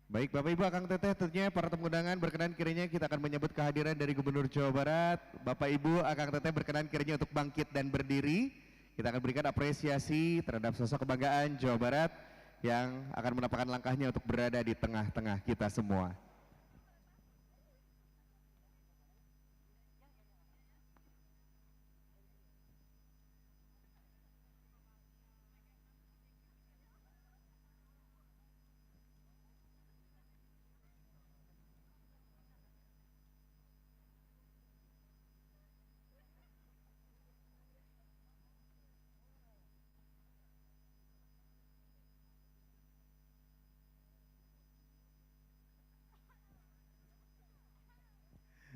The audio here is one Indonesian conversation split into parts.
Baik Bapak Ibu Akang Teteh, tentunya para tamu undangan berkenan kiranya kita akan menyambut kehadiran dari Gubernur Jawa Barat. Bapak Ibu Akang Teteh berkenan kiranya untuk bangkit dan berdiri. Kita akan berikan apresiasi terhadap sosok kebanggaan Jawa Barat yang akan menapakkan langkahnya untuk berada di tengah-tengah kita semua.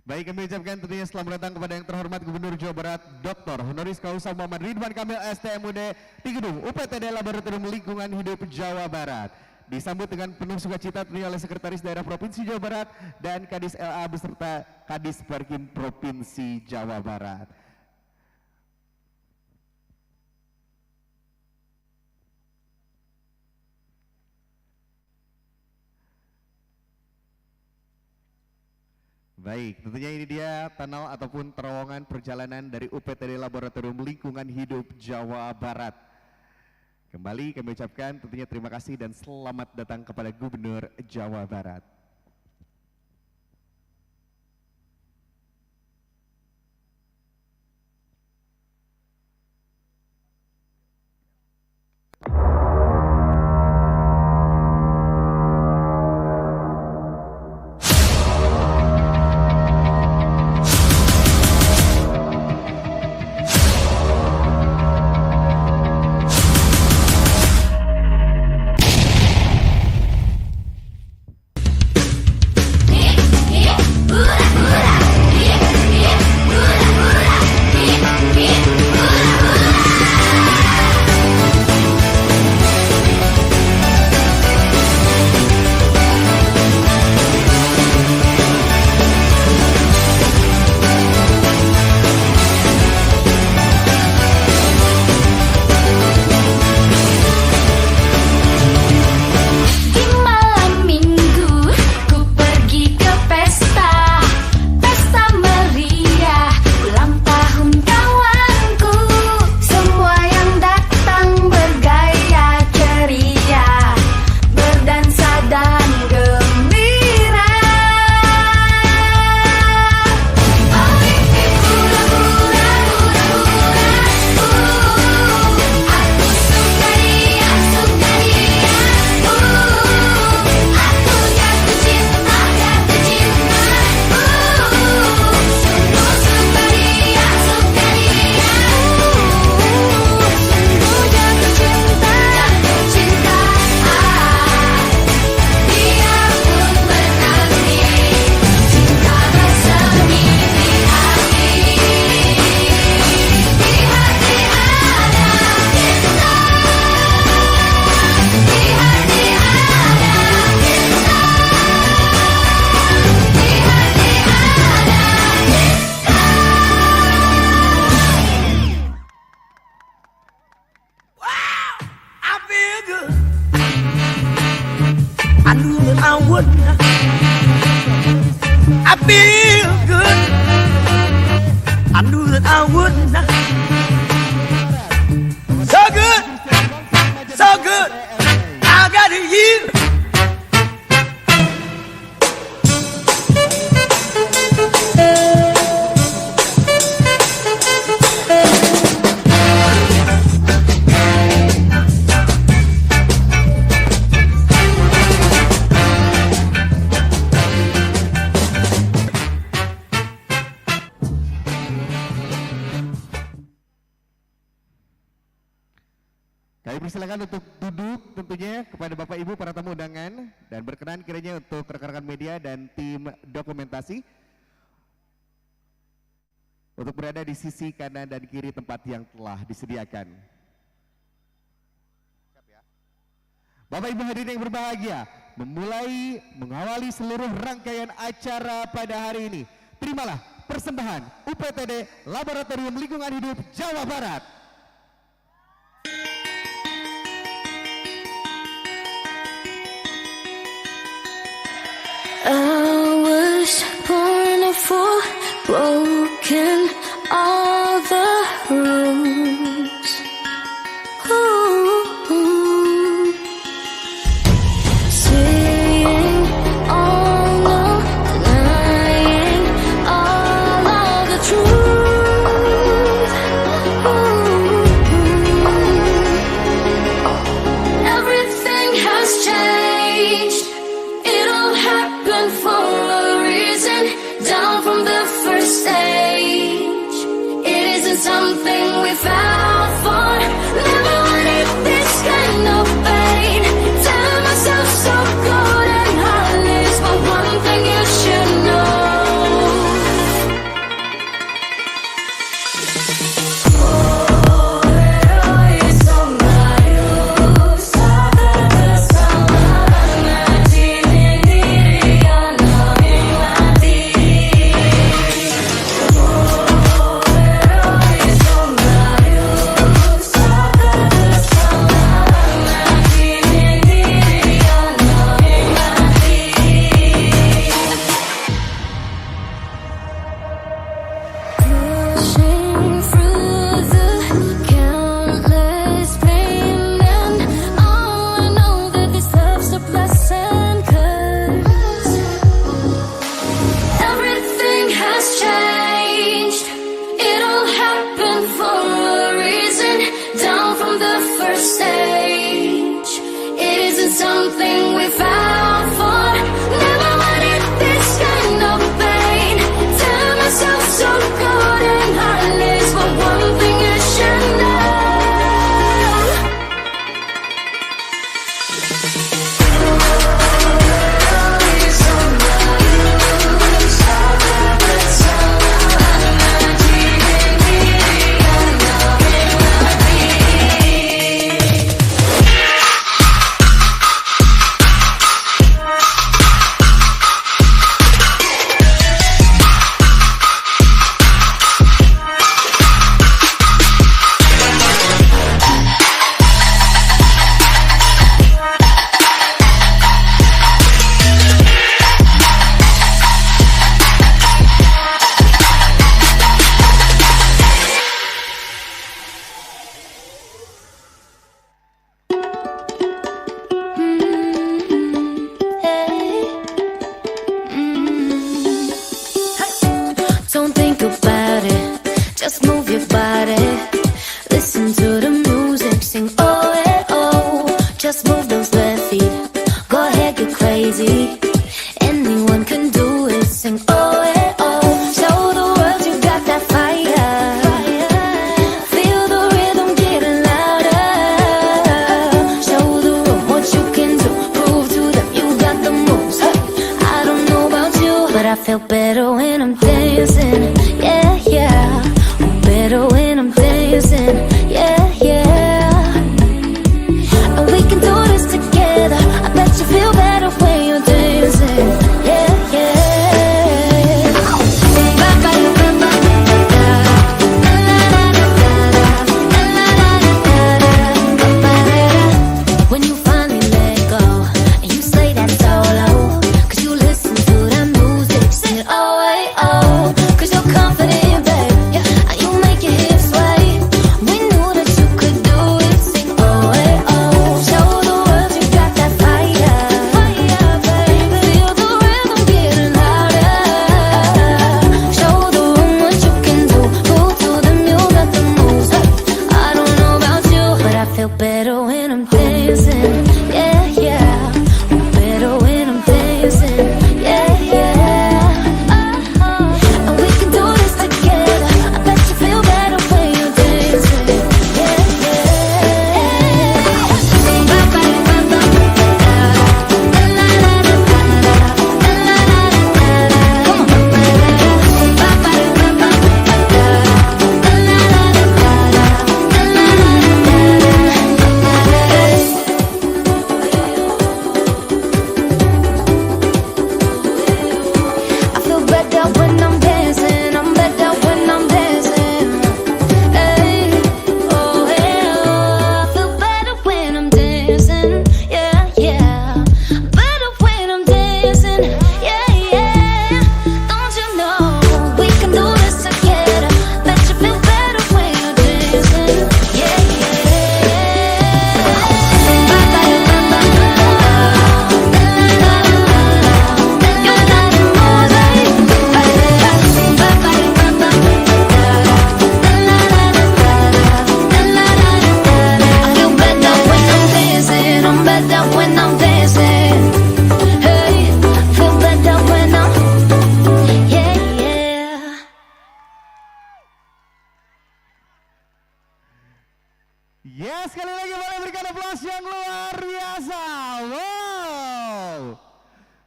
Baik, kami ucapkan tentunya selamat datang kepada yang terhormat Gubernur Jawa Barat, Dr. Honoris Causa Muhammad Ridwan Kamil STMUD di gedung UPTD Laboratorium Lingkungan Hidup Jawa Barat. Disambut dengan penuh sukacita tentunya oleh Sekretaris Daerah Provinsi Jawa Barat dan Kadis LA beserta Kadis Perkim Provinsi Jawa Barat. Baik, tentunya ini dia tunnel ataupun terowongan perjalanan dari UPTD Laboratorium Lingkungan Hidup Jawa Barat. Kembali kami ucapkan tentunya terima kasih dan selamat datang kepada Gubernur Jawa Barat. Kami persilakan untuk duduk tentunya kepada Bapak Ibu para tamu undangan dan berkenan kiranya untuk rekan-rekan media dan tim dokumentasi untuk berada di sisi kanan dan kiri tempat yang telah disediakan. Bapak Ibu hadirin yang berbahagia, memulai mengawali seluruh rangkaian acara pada hari ini. Terimalah persembahan UPTD Laboratorium Lingkungan Hidup Jawa Barat. I was born for broken all the rules. Ooh. Saying all no, denying all of the truth. Ooh. Everything has changed. It all happened for a reason. Down from the first stage. It isn't something we fell for. Never wanted this kind of pain. Telling myself so good and heartless, but one thing you should know. Pushing through the countless pain, and I know that this love's a blessing, 'cause everything has changed. It all happened for a reason. Down from the first stage. It isn't something we fell for. Never wanted this kind of pain. Tell myself so good and heartless, but one thing you should know. Don't think about it, just move your body. Listen to the music, sing oh eh, oh. Just move those left feet, go ahead, get crazy. Anyone can do it, sing oh eh, oh. Show the world you got that fire. Feel the rhythm getting louder. Show the room what you can do. Prove to them you got the moves. Hey, I don't know about you, but I feel better when I'm dancing. Yeah, yeah. Better when I'm dancing. Yeah, yeah. And we can do this together. I bet you feel better when you're dancing. Yeah, yeah. When you finally let go and you say that solo, 'cause you listen to that music, sing it oh, eh, oh. 'Cause you're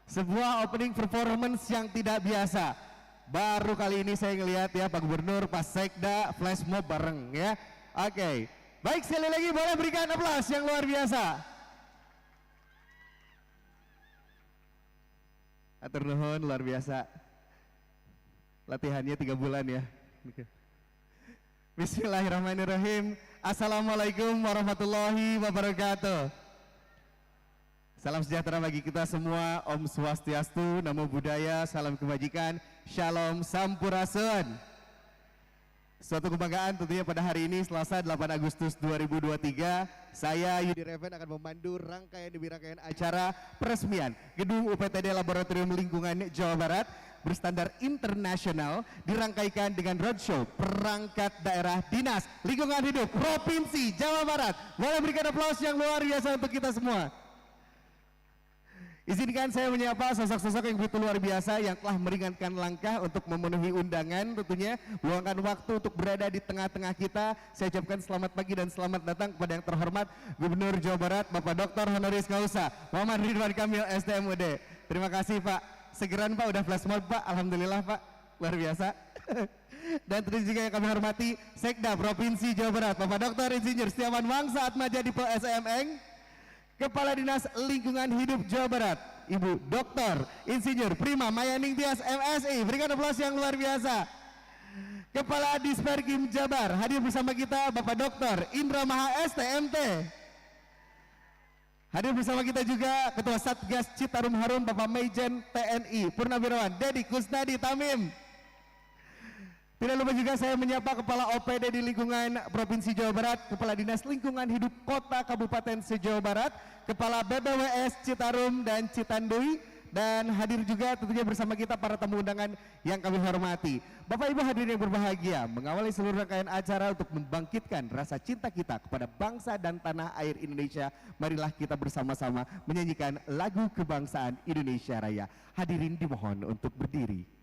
Sebuah opening performance yang tidak biasa. Baru kali ini saya ngelihat ya Pak Gubernur, Pak Sekda, flash mob bareng ya. Oke, baik sekali lagi boleh berikan aplaus yang luar biasa. Atur nuhun, luar biasa. Latihannya 3 bulan ya. Bismillahirrahmanirrahim. Assalamualaikum warahmatullahi wabarakatuh. Salam sejahtera bagi kita semua, Om Swastiastu, Namo Buddhaya, salam kebajikan, Shalom Sampurasun. Suatu kebanggaan tentunya pada hari ini Selasa 8 Agustus 2023, saya Yudi Reven akan memandu rangkaian demi rangkaian acara peresmian Gedung UPTD Laboratorium Lingkungan Jawa Barat berstandar internasional, dirangkaikan dengan roadshow perangkat daerah dinas lingkungan hidup Provinsi Jawa Barat. Boleh berikan aplaus yang luar biasa untuk kita semua. Izinkan saya menyapa sosok-sosok yang begitu luar biasa yang telah meringankan langkah untuk memenuhi undangan, tentunya luangkan waktu untuk berada di tengah-tengah kita. Saya ucapkan selamat pagi dan selamat datang kepada yang terhormat Gubernur Jawa Barat Bapak Dr. Honoris Causa Muhammad Ridwan Kamil STMUD. Terima kasih Pak, segeran Pak, udah flash mob Pak, alhamdulillah Pak, luar biasa. Dan tentu juga yang kami hormati Sekda Provinsi Jawa Barat Bapak Dr. Insinyur Setiawan Wangsa Atmaja Dipo SMN, Kepala Dinas Lingkungan Hidup Jawa Barat, Ibu Dr. Insinyur Prima Mayaning Tias MSI, berikan aplaus yang luar biasa. Kepala Disperkim Jabar, hadir bersama kita Bapak Dr. Indra Maha STMT. Hadir bersama kita juga Ketua Satgas Citarum Harum Bapak Maijen TNI Purnawirawan Dedi Kusnadi Tamim. Tidak lupa juga saya menyapa Kepala OPD di lingkungan Provinsi Jawa Barat, Kepala Dinas Lingkungan Hidup Kota Kabupaten se-Jawa Barat, Kepala BBWS Citarum dan Citandui, dan hadir juga tentunya bersama kita para tamu undangan yang kami hormati. Bapak Ibu hadirin yang berbahagia, mengawali seluruh rangkaian acara untuk membangkitkan rasa cinta kita kepada bangsa dan tanah air Indonesia, marilah kita bersama-sama menyanyikan lagu kebangsaan Indonesia Raya. Hadirin dimohon untuk berdiri.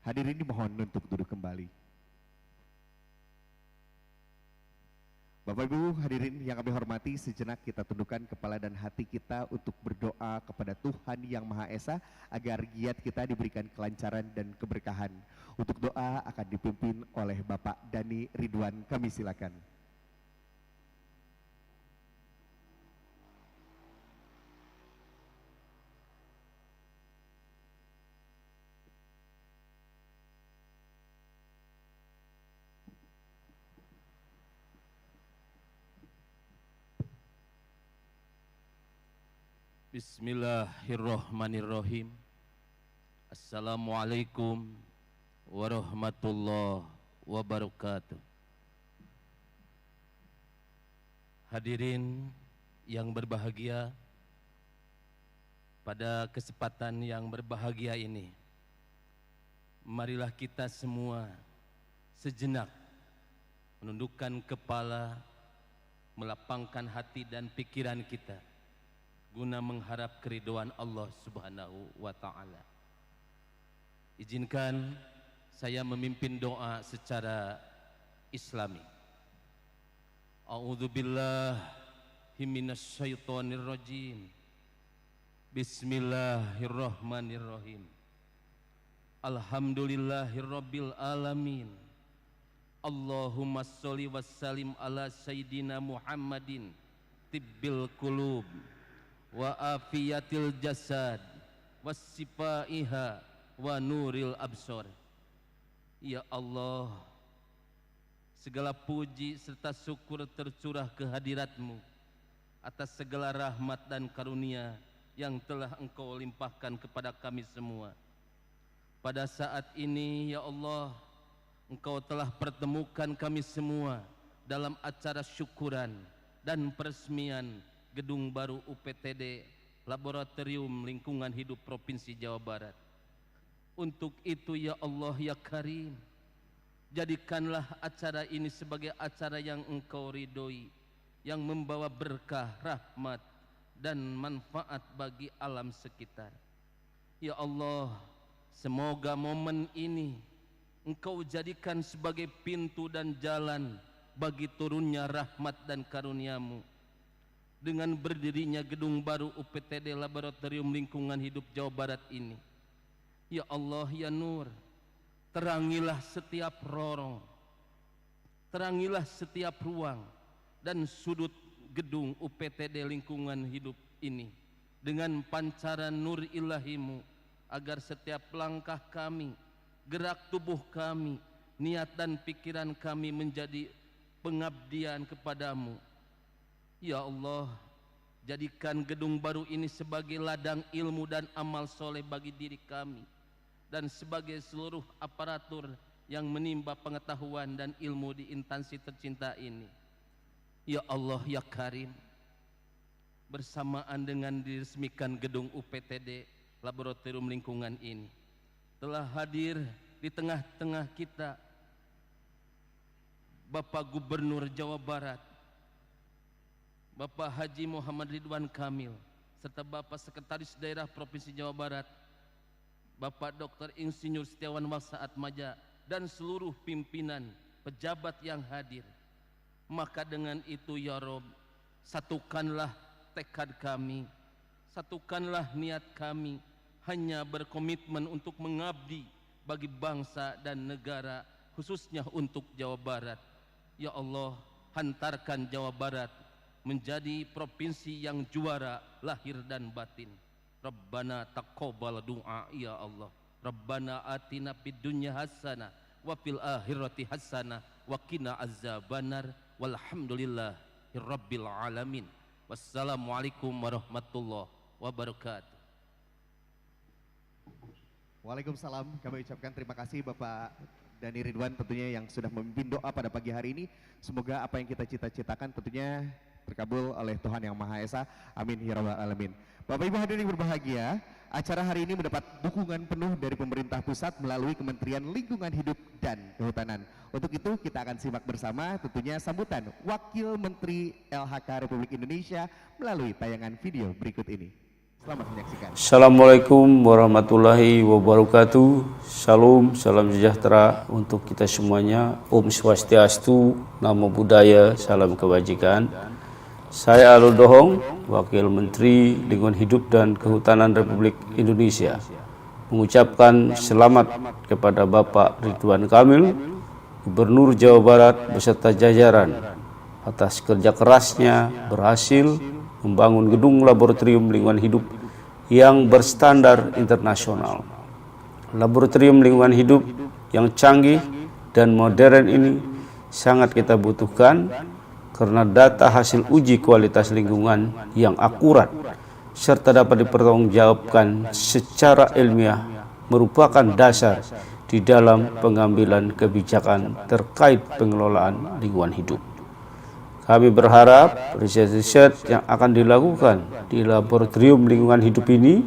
Hadirin dimohon untuk duduk kembali. Bapak Ibu hadirin yang kami hormati, sejenak kita tundukkan kepala dan hati kita untuk berdoa kepada Tuhan Yang Maha Esa agar giat kita diberikan kelancaran dan keberkahan. Untuk doa akan dipimpin oleh Bapak Dani Ridwan, kami silakan. Bismillahirrahmanirrahim. Assalamualaikum warahmatullahi wabarakatuh. Hadirin yang berbahagia, Pada kesempatan yang berbahagia ini, marilah kita semua sejenak menundukkan kepala, melapangkan hati dan pikiran kita guna mengharap keridhaan Allah Subhanahu wa taala. Izinkan saya memimpin doa secara Islami. A'udzubillahi minasyaitonir rajim. Bismillahirrahmanirrahim. Alhamdulillahirabbil alamin. Allahumma sholli wassalim ala sayyidina Muhammadin tibbil qulub wa afiyatil jasad wassifaiha wa nuril absar. Ya Allah, segala puji serta syukur tercurah kehadirat-Mu atas segala rahmat dan karunia yang telah Engkau limpahkan kepada kami semua. Pada saat ini ya Allah, Engkau telah pertemukan kami semua dalam acara syukuran dan peresmian gedung baru UPTD Laboratorium Lingkungan Hidup Provinsi Jawa Barat. Untuk itu ya Allah ya Karim, jadikanlah acara ini sebagai acara yang Engkau ridhoi, yang membawa berkah, rahmat dan manfaat bagi alam sekitar. Ya Allah, semoga momen ini Engkau jadikan sebagai pintu dan jalan bagi turunnya rahmat dan karunia-Mu. Dengan berdirinya gedung baru UPTD Laboratorium Lingkungan Hidup Jawa Barat ini, ya Allah ya Nur, terangilah setiap lorong, terangilah setiap ruang dan sudut gedung UPTD Lingkungan Hidup ini dengan pancaran nur ilahi-Mu, agar setiap langkah kami, gerak tubuh kami, niat dan pikiran kami menjadi pengabdian kepadamu. Ya Allah, jadikan gedung baru ini sebagai ladang ilmu dan amal soleh bagi diri kami dan sebagai seluruh aparatur yang menimba pengetahuan dan ilmu di instansi tercinta ini. Ya Allah ya Karim, bersamaan dengan diresmikan gedung UPTD Laboratorium Lingkungan ini, telah hadir di tengah-tengah kita Bapak Gubernur Jawa Barat, Bapak Haji Muhammad Ridwan Kamil, serta Bapak Sekretaris Daerah Provinsi Jawa Barat, Bapak Dr. Insinyur Setiawan Atmaja, dan seluruh pimpinan pejabat yang hadir. Maka dengan itu ya Rob, satukanlah tekad kami, satukanlah niat kami, hanya berkomitmen untuk mengabdi bagi bangsa dan negara, khususnya untuk Jawa Barat. Ya Allah, hantarkan Jawa Barat menjadi provinsi yang juara lahir dan batin. Rabbana taqabbal du'a ya Allah. Rabbana atina fid dunya hasanah wa fil akhirati hasanah wa qina azabannar. Walhamdulillahirabbil alamin. Wassalamualaikum warahmatullahi wabarakatuh. Waalaikumsalam. Kami ucapkan terima kasih Bapak Dhani Ridwan tentunya yang sudah memimpin doa pada pagi hari ini. Semoga apa yang kita cita-citakan tentunya terkabul oleh Tuhan Yang Maha Esa. Amin ya rabbal alamin. Bapak Ibu hadirin yang berbahagia, acara hari ini mendapat dukungan penuh dari pemerintah pusat melalui Kementerian Lingkungan Hidup dan Kehutanan. Untuk itu kita akan simak bersama tentunya sambutan Wakil Menteri LHK Republik Indonesia melalui tayangan video berikut ini. Selamat menyaksikan. Assalamualaikum warahmatullahi wabarakatuh. Salam, salam sejahtera untuk kita semuanya. Om Swastiastu, Namo Buddhaya, salam kebajikan. Saya Alul Dohong, Wakil Menteri Lingkungan Hidup dan Kehutanan Republik Indonesia, mengucapkan selamat kepada Bapak Ridwan Kamil, Gubernur Jawa Barat beserta jajaran atas kerja kerasnya berhasil membangun gedung laboratorium lingkungan hidup yang berstandar internasional. Laboratorium lingkungan hidup yang canggih dan modern ini sangat kita butuhkan karena data hasil uji kualitas lingkungan yang akurat serta dapat dipertanggungjawabkan secara ilmiah merupakan dasar di dalam pengambilan kebijakan terkait pengelolaan lingkungan hidup. Kami berharap riset-riset yang akan dilakukan di laboratorium lingkungan hidup ini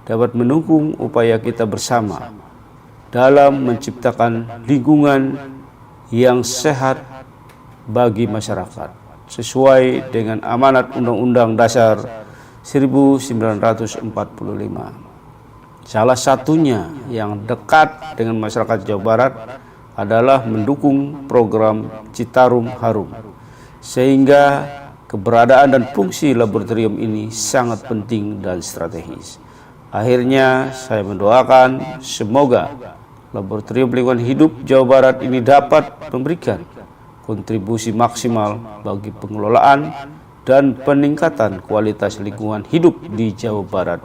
dapat mendukung upaya kita bersama dalam menciptakan lingkungan yang sehat bagi masyarakat sesuai dengan amanat Undang-Undang Dasar 1945. Salah satunya yang dekat dengan masyarakat Jawa Barat adalah mendukung program Citarum Harum, sehingga keberadaan dan fungsi laboratorium ini sangat penting dan strategis. Akhirnya saya mendoakan semoga Laboratorium Lingkungan Hidup Jawa Barat ini dapat memberikan kontribusi maksimal bagi pengelolaan dan peningkatan kualitas lingkungan hidup di Jawa Barat.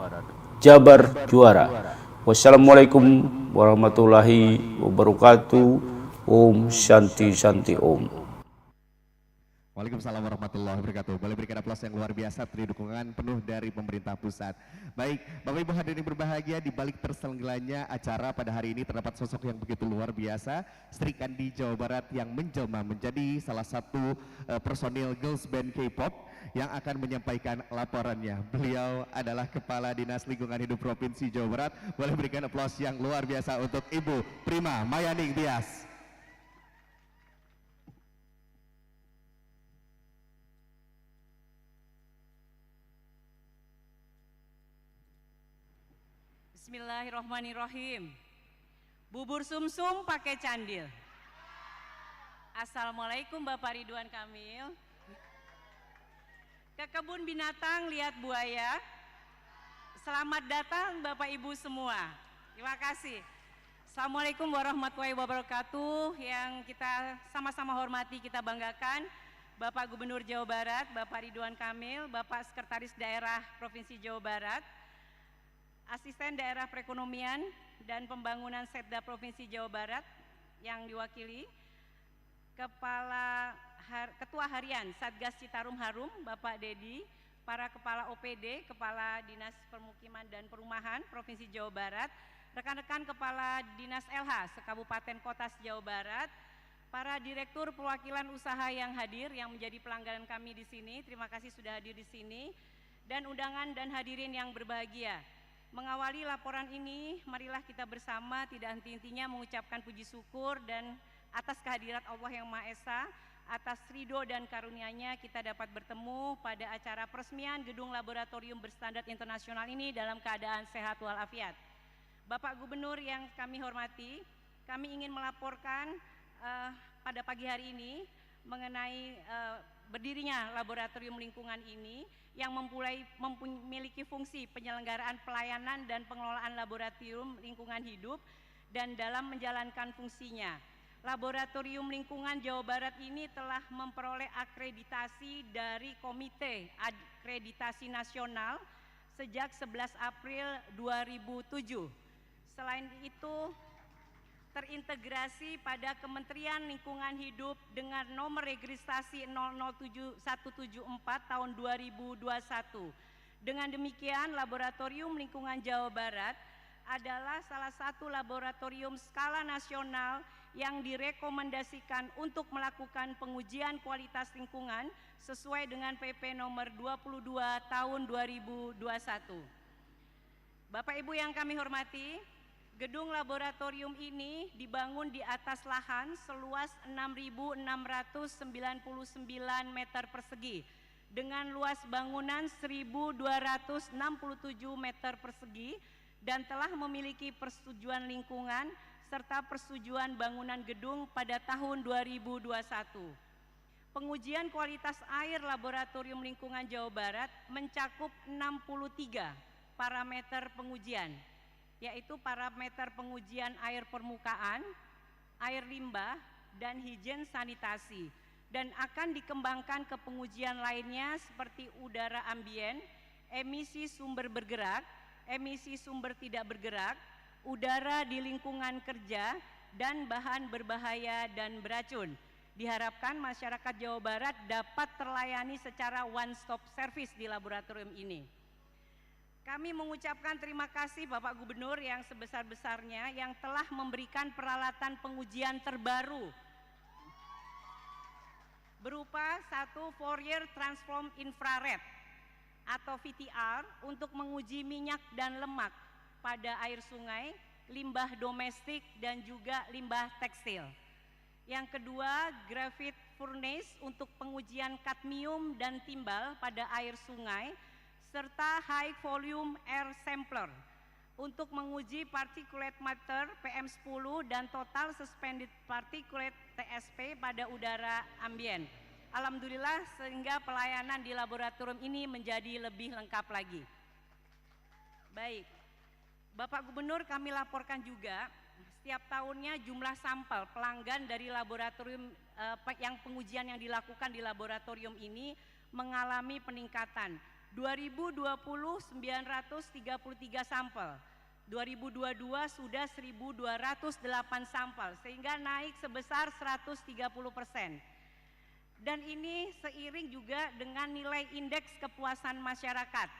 Jabar juara. Wassalamualaikum warahmatullahi wabarakatuh. Om Shanti Shanti Om. Waalaikumsalam warahmatullahi wabarakatuh. Boleh berikan aplaus yang luar biasa, beri dukungan penuh dari pemerintah pusat. Baik, Bapak Ibu hadirin berbahagia, di balik terselenggaranya acara pada hari ini terdapat sosok yang begitu luar biasa, Sri Kandi Jawa Barat yang menjelma menjadi salah satu personil girls band K-pop yang akan menyampaikan laporannya. Beliau adalah Kepala Dinas Lingkungan Hidup Provinsi Jawa Barat. Boleh berikan aplaus yang luar biasa untuk Ibu Prima Mayaning Tias. Bismillahirrahmanirrahim. Bubur sumsum pakai candil. Assalamualaikum Bapak Ridwan Kamil. Ke kebun binatang lihat buaya. Selamat datang Bapak Ibu semua. Terima kasih. Assalamualaikum warahmatullahi wabarakatuh. Yang kita sama-sama hormati, kita banggakan Bapak Gubernur Jawa Barat, Bapak Ridwan Kamil, Bapak Sekretaris Daerah Provinsi Jawa Barat, Asisten Daerah Perekonomian dan Pembangunan Setda Provinsi Jawa Barat yang diwakili Ketua Harian Satgas Citarum Harum Bapak Dedi, para Kepala OPD, Kepala Dinas Permukiman dan Perumahan Provinsi Jawa Barat, rekan-rekan Kepala Dinas LH Sekabupaten Kota Jawa Barat, para Direktur Perwakilan Usaha yang hadir yang menjadi pelanggan kami di sini, terima kasih sudah hadir di sini, dan undangan dan hadirin yang berbahagia. Mengawali laporan ini, marilah kita bersama tidak henti-hentinya mengucapkan puji syukur dan atas kehadirat Allah yang Maha Esa, atas ridho dan karunia-Nya kita dapat bertemu pada acara peresmian gedung laboratorium berstandar internasional ini dalam keadaan sehat walafiat. Bapak Gubernur yang kami hormati, kami ingin melaporkan pada pagi hari ini mengenai berdirinya laboratorium lingkungan ini yang memiliki fungsi penyelenggaraan pelayanan dan pengelolaan laboratorium lingkungan hidup, dan dalam menjalankan fungsinya Laboratorium Lingkungan Jawa Barat ini telah memperoleh akreditasi dari Komite Akreditasi Nasional sejak 11 April 2007. Selain itu terintegrasi pada Kementerian Lingkungan Hidup dengan nomor registrasi 007174 tahun 2021. Dengan demikian, Laboratorium Lingkungan Jawa Barat adalah salah satu laboratorium skala nasional yang direkomendasikan untuk melakukan pengujian kualitas lingkungan sesuai dengan PP nomor 22 tahun 2021. Bapak Ibu yang kami hormati, gedung laboratorium ini dibangun di atas lahan seluas 6.699 meter persegi dengan luas bangunan 1.267 meter persegi dan telah memiliki persetujuan lingkungan serta persetujuan bangunan gedung pada tahun 2021. Pengujian kualitas air Laboratorium Lingkungan Jawa Barat mencakup 63 parameter pengujian, yaitu parameter pengujian air permukaan, air limbah, dan higien sanitasi, dan akan dikembangkan ke pengujian lainnya seperti udara ambien, emisi sumber bergerak, emisi sumber tidak bergerak, udara di lingkungan kerja, dan bahan berbahaya dan beracun. Diharapkan masyarakat Jawa Barat dapat terlayani secara one stop service di laboratorium ini. Kami mengucapkan terima kasih Bapak Gubernur yang sebesar-besarnya yang telah memberikan peralatan pengujian terbaru berupa satu Fourier Transform Infrared atau VTR untuk menguji minyak dan lemak pada air sungai, limbah domestik dan juga limbah tekstil. Yang kedua, graphite furnace untuk pengujian kadmium dan timbal pada air sungai, serta high volume air sampler untuk menguji particulate matter PM10 dan total suspended particulate TSP pada udara ambien. Alhamdulillah, sehingga pelayanan di laboratorium ini menjadi lebih lengkap lagi. Baik, Bapak Gubernur, kami laporkan juga setiap tahunnya jumlah sampel pelanggan dari laboratorium yang pengujian yang dilakukan di laboratorium ini mengalami peningkatan. 2020 933 sampel, 2022 sudah 1.208 sampel, sehingga naik sebesar 130%. Dan ini seiring juga dengan nilai indeks kepuasan masyarakat.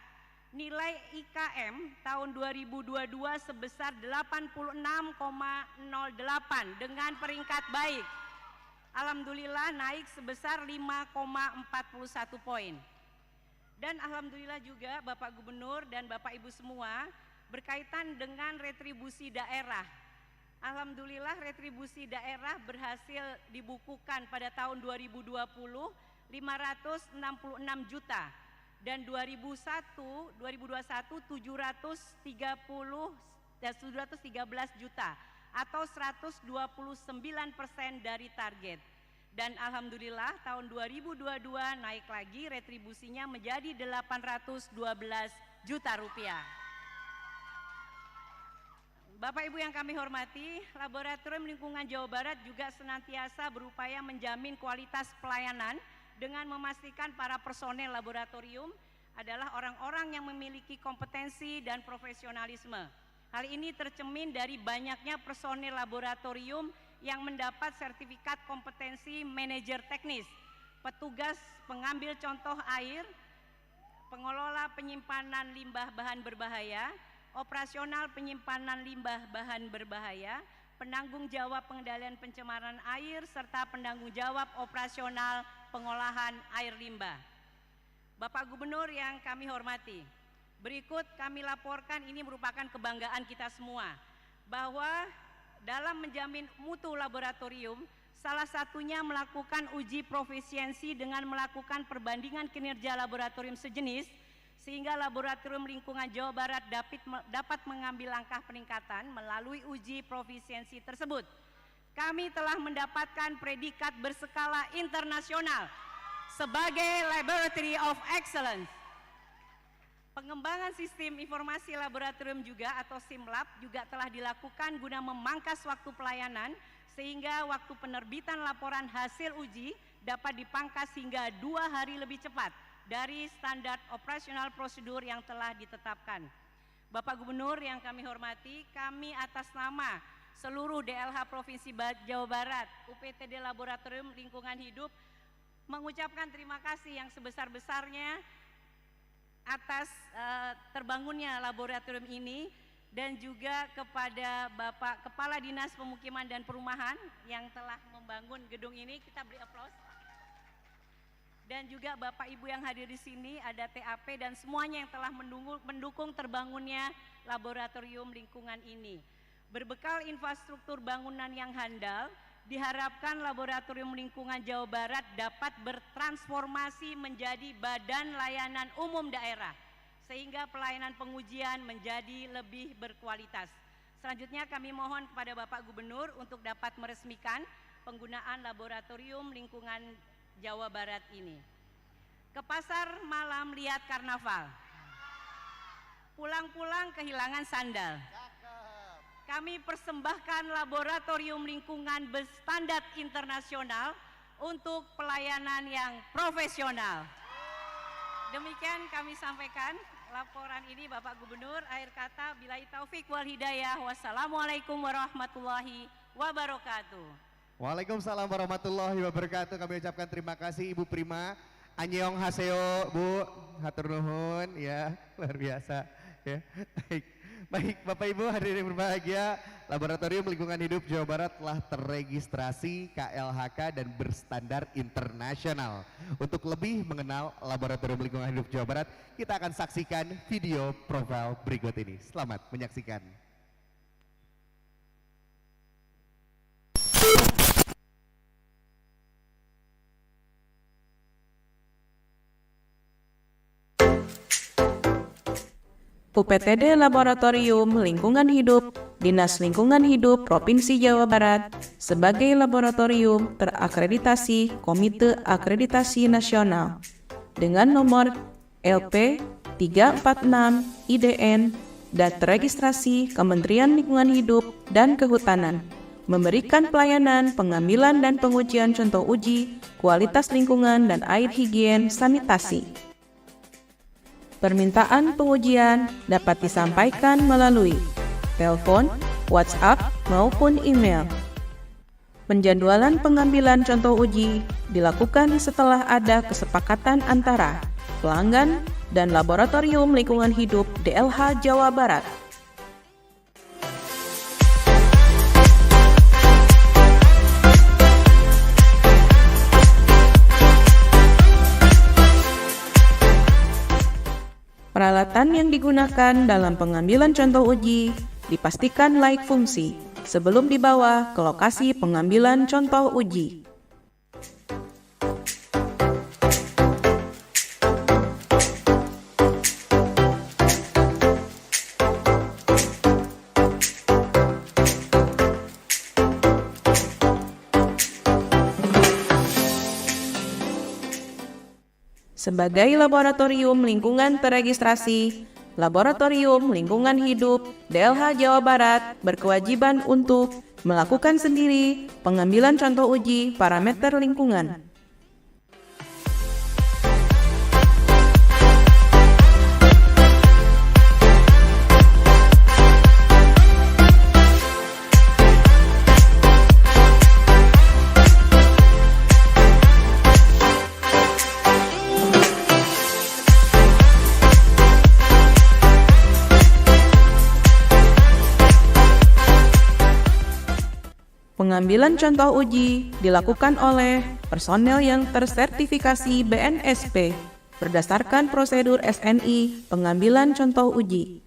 Nilai IKM tahun 2022 sebesar 86,08 dengan peringkat baik. Alhamdulillah naik sebesar 5,41 poin. Dan alhamdulillah juga Bapak Gubernur dan Bapak Ibu semua, berkaitan dengan retribusi daerah. Alhamdulillah retribusi daerah berhasil dibukukan pada tahun 2020 566 juta dan 2021 713 juta atau 129% dari target. Dan alhamdulillah tahun 2022 naik lagi retribusinya menjadi 812 juta rupiah. Bapak Ibu yang kami hormati, Laboratorium Lingkungan Jawa Barat juga senantiasa berupaya menjamin kualitas pelayanan dengan memastikan para personel laboratorium adalah orang-orang yang memiliki kompetensi dan profesionalisme. Hal ini tercermin dari banyaknya personel laboratorium yang mendapat sertifikat kompetensi manajer teknis, petugas pengambil contoh air, pengelola penyimpanan limbah bahan berbahaya, operasional penyimpanan limbah bahan berbahaya, penanggung jawab pengendalian pencemaran air, serta penanggung jawab operasional pengolahan air limbah. Bapak Gubernur yang kami hormati, berikut kami laporkan ini merupakan kebanggaan kita semua, bahwa dalam menjamin mutu laboratorium, salah satunya melakukan uji profisiensi dengan melakukan perbandingan kinerja laboratorium sejenis, sehingga Laboratorium Lingkungan Jawa Barat dapat mengambil langkah peningkatan melalui uji profisiensi tersebut. Kami telah mendapatkan predikat berskala internasional sebagai Laboratory of Excellence. Pengembangan sistem informasi laboratorium juga atau SIMLab juga telah dilakukan guna memangkas waktu pelayanan sehingga waktu penerbitan laporan hasil uji dapat dipangkas hingga 2 hari lebih cepat dari standar operasional prosedur yang telah ditetapkan. Bapak Gubernur yang kami hormati, kami atas nama seluruh DLH Provinsi Jawa Barat, UPTD Laboratorium Lingkungan Hidup mengucapkan terima kasih yang sebesar-besarnya atas terbangunnya laboratorium ini, dan juga kepada Bapak Kepala Dinas Pemukiman dan Perumahan yang telah membangun gedung ini, kita beri aplaus. Dan juga Bapak Ibu yang hadir di sini, ada TAP dan semuanya yang telah mendukung terbangunnya laboratorium lingkungan ini. Berbekal infrastruktur bangunan yang handal, diharapkan Laboratorium Lingkungan Jawa Barat dapat bertransformasi menjadi badan layanan umum daerah, sehingga pelayanan pengujian menjadi lebih berkualitas. Selanjutnya kami mohon kepada Bapak Gubernur untuk dapat meresmikan penggunaan Laboratorium Lingkungan Jawa Barat ini. Ke pasar malam lihat karnaval, pulang-pulang kehilangan sandal. Kami persembahkan laboratorium lingkungan berstandar internasional untuk pelayanan yang profesional. Demikian kami sampaikan laporan ini Bapak Gubernur. Akhir kata, billahi taufik wal hidayah. Wassalamualaikum warahmatullahi wabarakatuh. Waalaikumsalam warahmatullahi wabarakatuh. Kami ucapkan terima kasih Ibu Prima. Annyeong haseo Bu, hatur nuhun ya, luar biasa ya. Baik. Baik, Bapak Ibu hadirin yang berbahagia, Laboratorium Lingkungan Hidup Jawa Barat telah terregistrasi KLHK dan berstandar internasional. Untuk lebih mengenal Laboratorium Lingkungan Hidup Jawa Barat, kita akan saksikan video profil berikut ini. Selamat menyaksikan. UPTD Laboratorium Lingkungan Hidup Dinas Lingkungan Hidup Provinsi Jawa Barat sebagai laboratorium terakreditasi Komite Akreditasi Nasional dengan nomor LP 346 IDN dan terregistrasi Kementerian Lingkungan Hidup dan Kehutanan, memberikan pelayanan pengambilan dan pengujian contoh uji kualitas lingkungan dan air higien sanitasi. Permintaan pengujian dapat disampaikan melalui telepon, WhatsApp, maupun email. Penjadwalan pengambilan contoh uji dilakukan setelah ada kesepakatan antara pelanggan dan Laboratorium Lingkungan Hidup DLH Jawa Barat. Peralatan yang digunakan dalam pengambilan contoh uji dipastikan layak fungsi sebelum dibawa ke lokasi pengambilan contoh uji. Sebagai laboratorium lingkungan terregistrasi, Laboratorium Lingkungan Hidup DLH Jawa Barat berkewajiban untuk melakukan sendiri pengambilan contoh uji parameter lingkungan. Pengambilan contoh uji dilakukan oleh personel yang tersertifikasi BNSP berdasarkan prosedur SNI pengambilan contoh uji.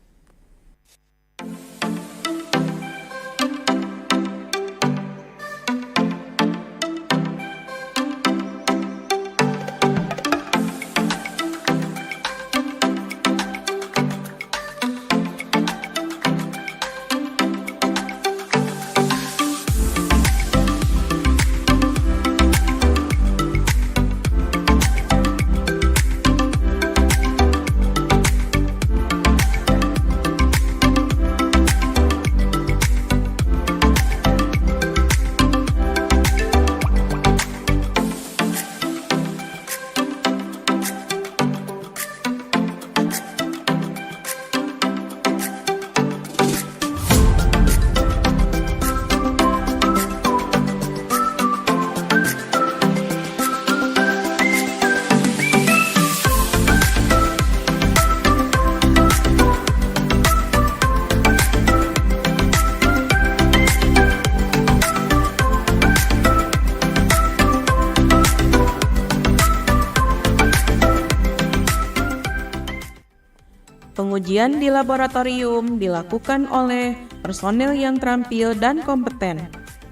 Pengujian di laboratorium dilakukan oleh personel yang terampil dan kompeten.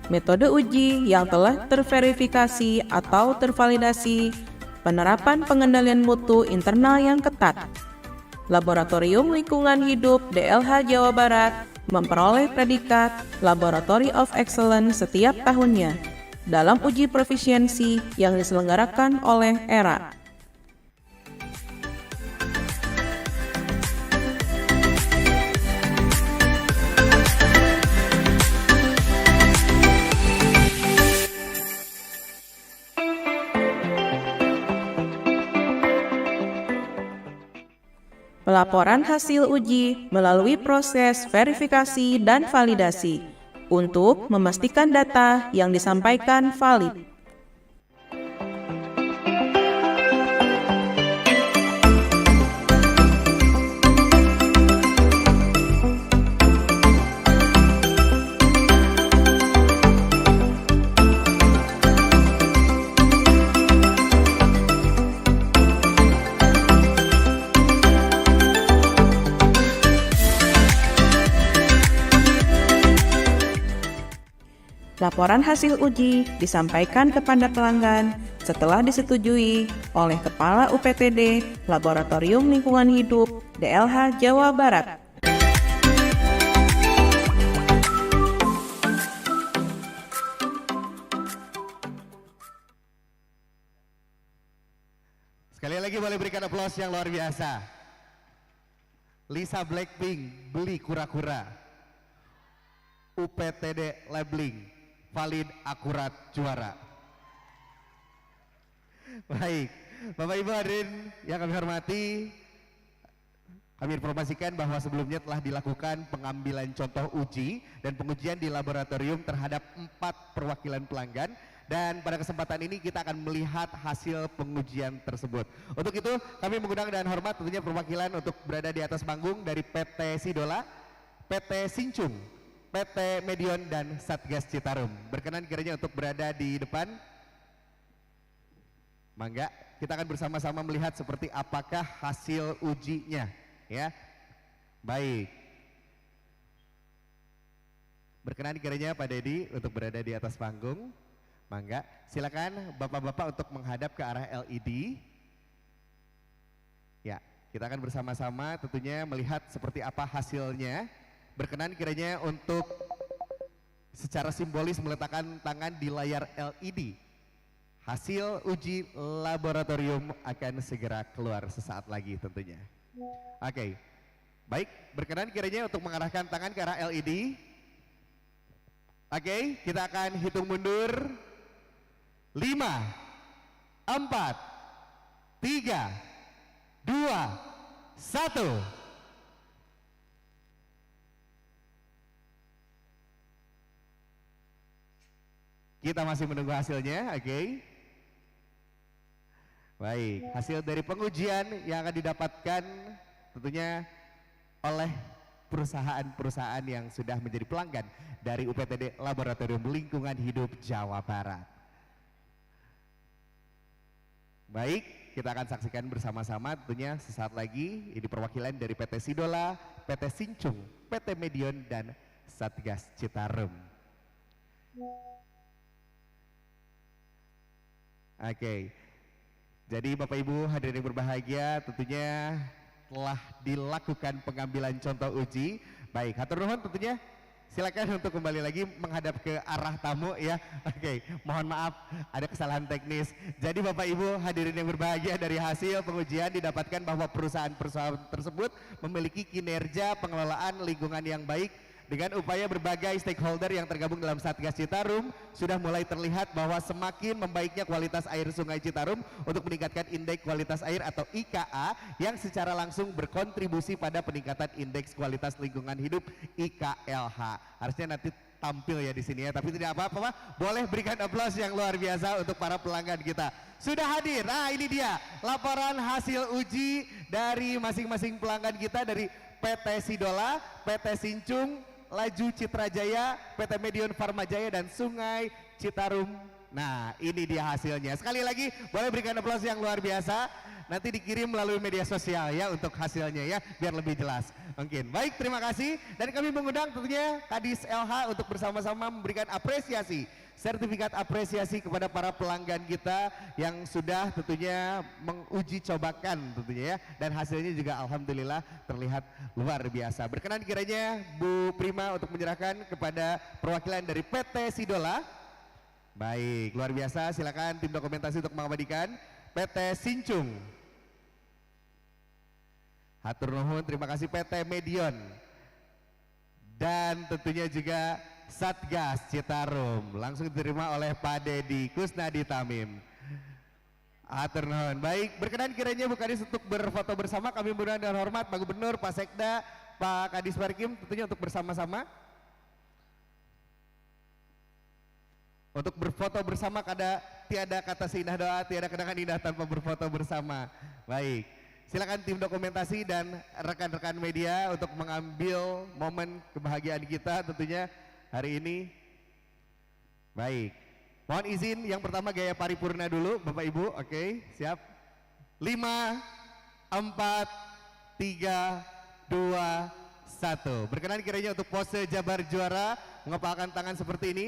Metode uji yang telah terverifikasi atau tervalidasi, penerapan pengendalian mutu internal yang ketat. Laboratorium Lingkungan Hidup DLH Jawa Barat memperoleh predikat Laboratory of Excellence setiap tahunnya dalam uji profisiensi yang diselenggarakan oleh ERA. Pelaporan hasil uji melalui proses verifikasi dan validasi untuk memastikan data yang disampaikan valid. Laporan hasil uji disampaikan kepada pelanggan setelah disetujui oleh Kepala UPTD Laboratorium Lingkungan Hidup DLH Jawa Barat. Sekali lagi boleh berikan aplaus yang luar biasa. Lisa Blackpink beli kura-kura. UPTD Labeling valid akurat juara. Baik, Bapak Ibu hadirin yang kami hormati, kami informasikan bahwa sebelumnya telah dilakukan pengambilan contoh uji dan pengujian di laboratorium terhadap 4 perwakilan pelanggan. Dan pada kesempatan ini kita akan melihat hasil pengujian tersebut. Untuk itu kami mengundang dan hormat tentunya perwakilan untuk berada di atas panggung dari PT Sidola, PT Sincung, PT Medion dan Satgas Citarum. Berkenan kiranya untuk berada di depan. Mangga, kita akan bersama-sama melihat seperti apakah hasil ujinya, ya. Baik. Berkenan kiranya Pak Dedi untuk berada di atas panggung. Mangga, silakan Bapak-bapak untuk menghadap ke arah LED. Ya, kita akan bersama-sama tentunya melihat seperti apa hasilnya. Berkenan kiranya untuk secara simbolis meletakkan tangan di layar LED. Hasil uji laboratorium akan segera keluar sesaat lagi tentunya. Oke, baik, berkenan kiranya untuk mengarahkan tangan ke arah LED. Oke, kita akan hitung mundur. 5, 4, 3, 2, 1. Kita masih menunggu hasilnya, oke. Baik, hasil dari pengujian yang akan didapatkan tentunya oleh perusahaan-perusahaan yang sudah menjadi pelanggan dari UPTD Laboratorium Lingkungan Hidup Jawa Barat. Baik, kita akan saksikan bersama-sama tentunya sesaat lagi. Ini perwakilan dari PT Sidola, PT Sincung, PT Medion dan Satgas Citarum. Oke, jadi Bapak Ibu hadirin yang berbahagia, tentunya telah dilakukan pengambilan contoh uji. Baik, hatur nuhun tentunya. Silakan untuk kembali lagi menghadap ke arah tamu ya. Oke, mohon maaf ada kesalahan teknis. Jadi Bapak Ibu hadirin yang berbahagia, dari hasil pengujian didapatkan bahwa perusahaan-perusahaan tersebut memiliki kinerja pengelolaan lingkungan yang baik. Dengan upaya berbagai stakeholder yang tergabung dalam Satgas Citarum, sudah mulai terlihat bahwa semakin membaiknya kualitas air Sungai Citarum untuk meningkatkan indeks kualitas air atau IKA yang secara langsung berkontribusi pada peningkatan indeks kualitas lingkungan hidup IKLH. Harusnya nanti tampil ya di sini ya, tapi tidak apa-apa Pak. Boleh berikan aplaus yang luar biasa untuk para pelanggan kita. Sudah hadir. Nah, ini dia laporan hasil uji dari masing-masing pelanggan kita dari PT Sidola, PT Sincung, Laju Citra Jaya, PT Medion Farma Jaya dan Sungai Citarum. Nah, ini dia hasilnya. Sekali lagi boleh berikan aplaus yang luar biasa. Nanti dikirim melalui media sosial ya untuk hasilnya ya, biar lebih jelas. Mungkin. Baik, terima kasih. Dan kami mengundang tentunya Kadis LH untuk bersama-sama memberikan apresiasi, sertifikat apresiasi kepada para pelanggan kita yang sudah tentunya menguji cobakan tentunya ya, dan hasilnya juga alhamdulillah terlihat luar biasa. Berkenan kiranya Bu Prima untuk menyerahkan kepada perwakilan dari PT Sidola. Baik, luar biasa. Silakan tim dokumentasi untuk mengabadikan. PT Sincung, hatur nuhun, terima kasih. PT Medion dan tentunya juga Satgas Citarum langsung diterima oleh Pak Dedi Kusnadi Tamim. Hatur nuhun. Baik, berkenan kiranya Bu Kadis untuk berfoto bersama. Kami mohon dan hormat Pak Gubernur, Pak Sekda, Pak Kadis Parkim tentunya untuk bersama-sama. Untuk berfoto bersama, tiada kata seindah doa, tiada kenangan indah tanpa berfoto bersama. Baik, silakan tim dokumentasi dan rekan-rekan media untuk mengambil momen kebahagiaan kita tentunya hari ini. Baik, mohon izin yang pertama gaya paripurna dulu Bapak Ibu. Oke, siap. 5, 4, 3, 2, 1. Berkenan kiranya untuk pose jabar juara, mengepalkan tangan seperti ini.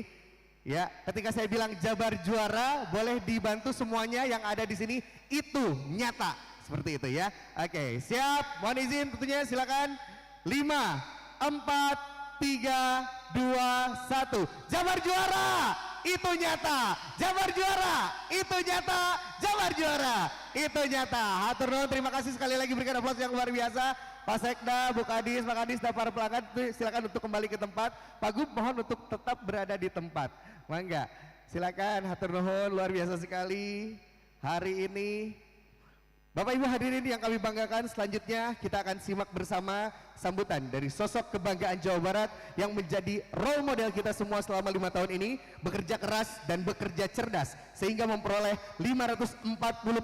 Ya, ketika saya bilang Jabar juara, boleh dibantu semuanya yang ada di sini, itu nyata. Seperti itu ya. Oke, siap. Mohon izin tentunya silakan. 5, 4, 3, 2, 1. Jabar juara, itu nyata. Jabar juara, itu nyata. Jabar juara, itu nyata. Hatur nuhun, terima kasih sekali lagi, berikan aplaus yang luar biasa. Pak Sekda, Bu Kadis, Pak Kadis, dan para pelanggan silakan untuk kembali ke tempat. Pak Gub mohon untuk tetap berada di tempat. Mangga, silakan. Hatur nuhun, luar biasa sekali hari ini. Bapak Ibu hadirin yang kami banggakan, selanjutnya kita akan simak bersama sambutan dari sosok kebanggaan Jawa Barat yang menjadi role model kita semua selama 5 tahun ini, bekerja keras dan bekerja cerdas sehingga memperoleh 540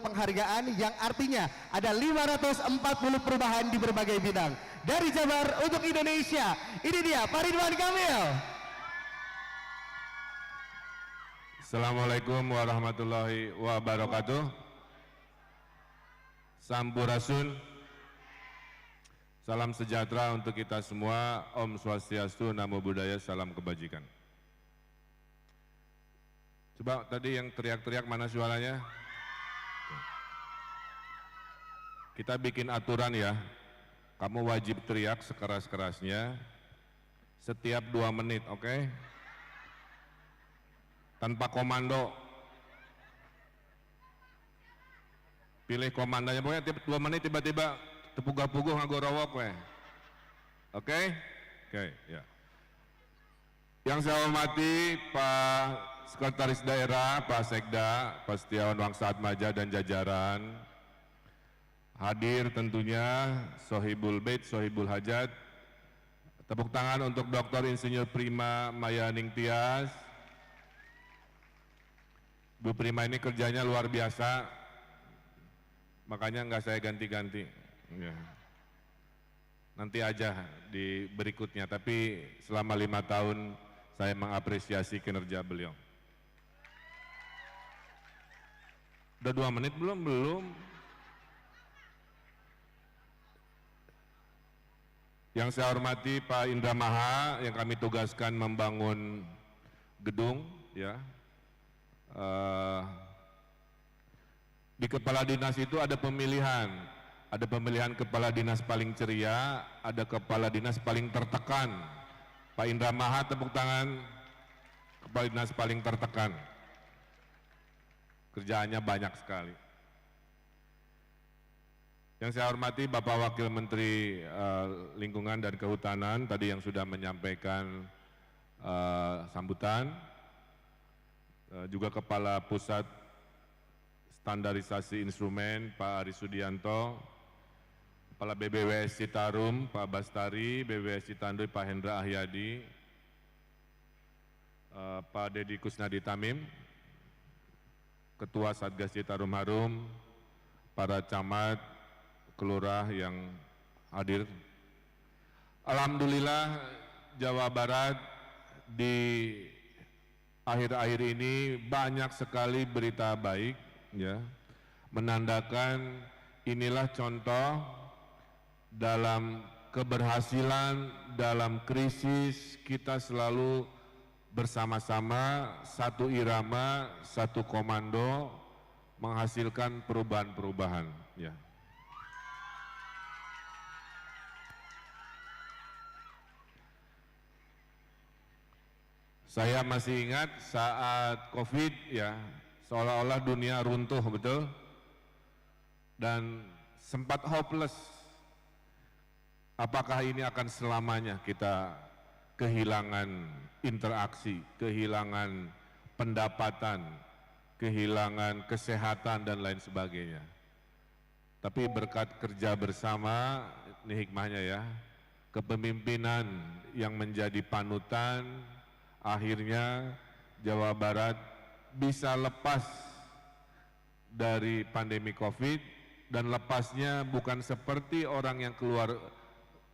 penghargaan yang artinya ada 540 perubahan di berbagai bidang. Dari Jabar untuk Indonesia, ini dia Pak Ridwan Kamil. Assalamualaikum warahmatullahi wabarakatuh. Sampurasun, salam sejahtera untuk kita semua. Om Swastiastu, Namo Buddhaya, salam kebajikan. Coba tadi yang teriak-teriak mana suaranya? Kita bikin aturan ya, kamu wajib teriak sekeras-kerasnya setiap 2 menit, oke? Tanpa komando. Pilih komandannya, pokoknya tiap 2 menit tiba-tiba tepuga-puguh ngagorowok weh. Oke? Oke, ya. Yang saya hormati Pak Sekretaris Daerah, Pak Sekda, Pak Setiawan Wangsa Atmaja dan jajaran. Hadir tentunya Sohibul Bait, Sohibul Hajat. Tepuk tangan untuk Dr. Insinyur Prima Maya Ningtyas. Bu Prima ini kerjanya luar biasa. Makanya nggak saya ganti-ganti, ya. Nanti aja di berikutnya, tapi selama 5 tahun saya mengapresiasi kinerja beliau. Udah 2 menit belum? Belum. Yang saya hormati Pak Indra Maha yang kami tugaskan membangun gedung, ya. Di kepala dinas itu ada pemilihan kepala dinas paling ceria, ada kepala dinas paling tertekan. Pak Indra Maha, tepuk tangan, kepala dinas paling tertekan. Kerjaannya banyak sekali. Yang saya hormati Bapak Wakil Menteri Lingkungan dan Kehutanan, tadi yang sudah menyampaikan sambutan, juga Kepala Pusat Standarisasi Instrumen Pak Ari Sudianto, Kepala BBWS Citarum Pak Bastari, BBWS Citanduy Pak Hendra Ahyadi, Pak Dedi Kusnadi Tamim, Ketua Satgas Citarum Harum, para camat, kelurah yang hadir. Alhamdulillah Jawa Barat di akhir-akhir ini banyak sekali berita baik, ya, menandakan inilah contoh dalam keberhasilan dalam krisis kita selalu bersama-sama, satu irama, satu komando, menghasilkan perubahan-perubahan, ya. Saya masih ingat saat COVID, ya, seolah-olah dunia runtuh, betul? Dan sempat hopeless. Apakah ini akan selamanya kita kehilangan interaksi, kehilangan pendapatan, kehilangan kesehatan dan lain sebagainya. Tapi berkat kerja bersama, ini hikmahnya ya, kepemimpinan yang menjadi panutan, akhirnya Jawa Barat bisa lepas dari pandemi COVID, dan lepasnya bukan seperti orang yang keluar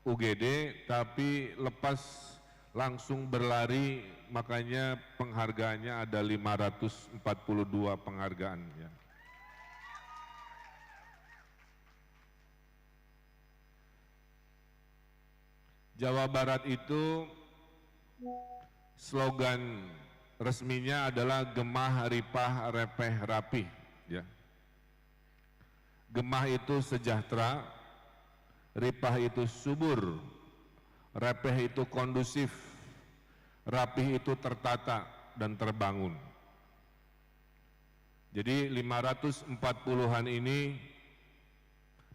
UGD, tapi lepas langsung berlari, makanya penghargaannya ada 542 penghargaan. Ya. Jawa Barat itu slogan resminya adalah Gemah Ripah Repeh Rapih, ya. Gemah itu sejahtera, ripah itu subur, repeh itu kondusif, rapih itu tertata dan terbangun. Jadi 540-an ini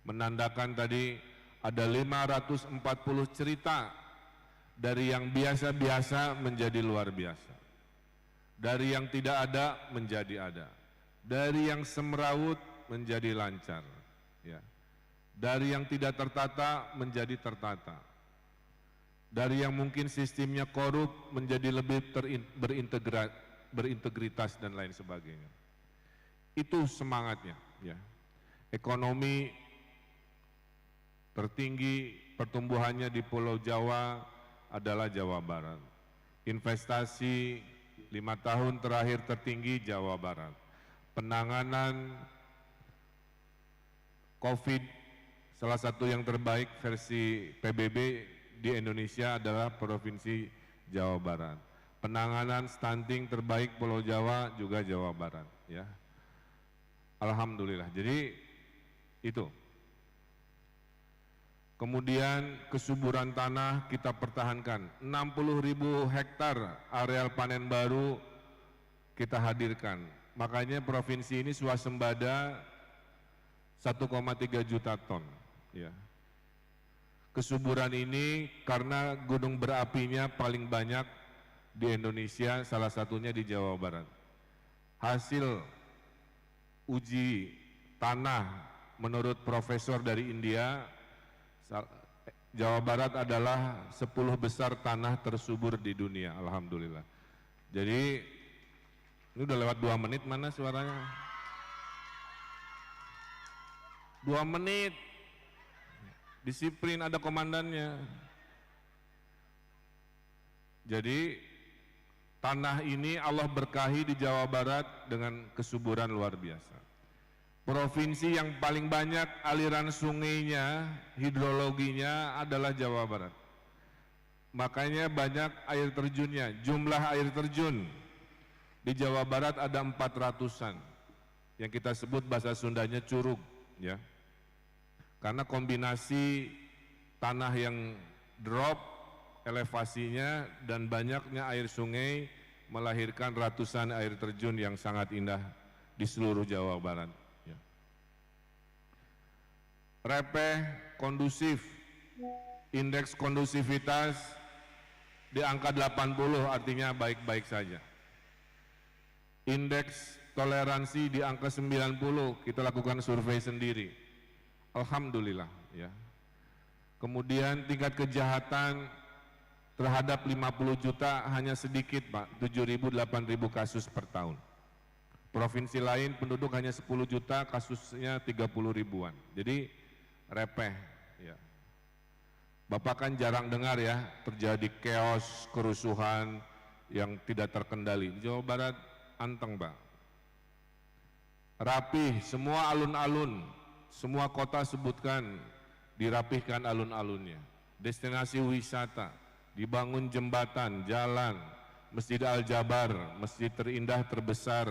menandakan tadi ada 540 cerita dari yang biasa-biasa menjadi luar biasa, dari yang tidak ada menjadi ada, dari yang semrawut menjadi lancar, ya. Dari yang tidak tertata menjadi tertata, dari yang mungkin sistemnya korup menjadi lebih berintegritas dan lain sebagainya. Itu semangatnya, ya. Ekonomi tertinggi pertumbuhannya di Pulau Jawa adalah Jawa Barat. Investasi 5 tahun terakhir tertinggi Jawa Barat. Penanganan COVID salah satu yang terbaik versi PBB di Indonesia adalah Provinsi Jawa Barat. Penanganan stunting terbaik Pulau Jawa juga Jawa Barat, ya. Alhamdulillah. Jadi itu. Kemudian kesuburan tanah kita pertahankan. 60.000 hektar areal panen baru kita hadirkan. Makanya provinsi ini swasembada 1,3 juta ton, ya. Kesuburan ini karena gunung berapinya paling banyak di Indonesia, salah satunya di Jawa Barat. Hasil uji tanah menurut profesor dari India, Jawa Barat adalah 10 besar tanah tersubur di dunia, alhamdulillah. Jadi ini udah lewat 2 menit, mana suaranya? 2 menit, disiplin, ada komandannya. Jadi tanah ini Allah berkahi di Jawa Barat dengan kesuburan luar biasa. Provinsi yang paling banyak aliran sungainya, hidrologinya adalah Jawa Barat. Makanya banyak air terjunnya. Jumlah air terjun di Jawa Barat ada 400-an, yang kita sebut bahasa Sundanya curug, ya. Karena kombinasi tanah yang drop elevasinya dan banyaknya air sungai melahirkan ratusan air terjun yang sangat indah di seluruh Jawa Barat, ya. Repeh, kondusif, indeks kondusivitas di angka 80 artinya baik-baik saja. Indeks toleransi di angka 90, kita lakukan survei sendiri. Alhamdulillah, ya. Kemudian tingkat kejahatan terhadap 50 juta hanya sedikit, Pak, 7.000, 8.000 kasus per tahun. Provinsi lain penduduk hanya 10 juta, kasusnya 30 ribuan. Jadi repeh, ya. Bapak kan jarang dengar ya terjadi chaos, kerusuhan yang tidak terkendali. Di Jawa Barat anteng, Pak. Rapih, semua alun-alun, semua kota sebutkan dirapihkan alun-alunnya. Destinasi wisata, dibangun jembatan, jalan, Masjid Al-Jabar, masjid terindah terbesar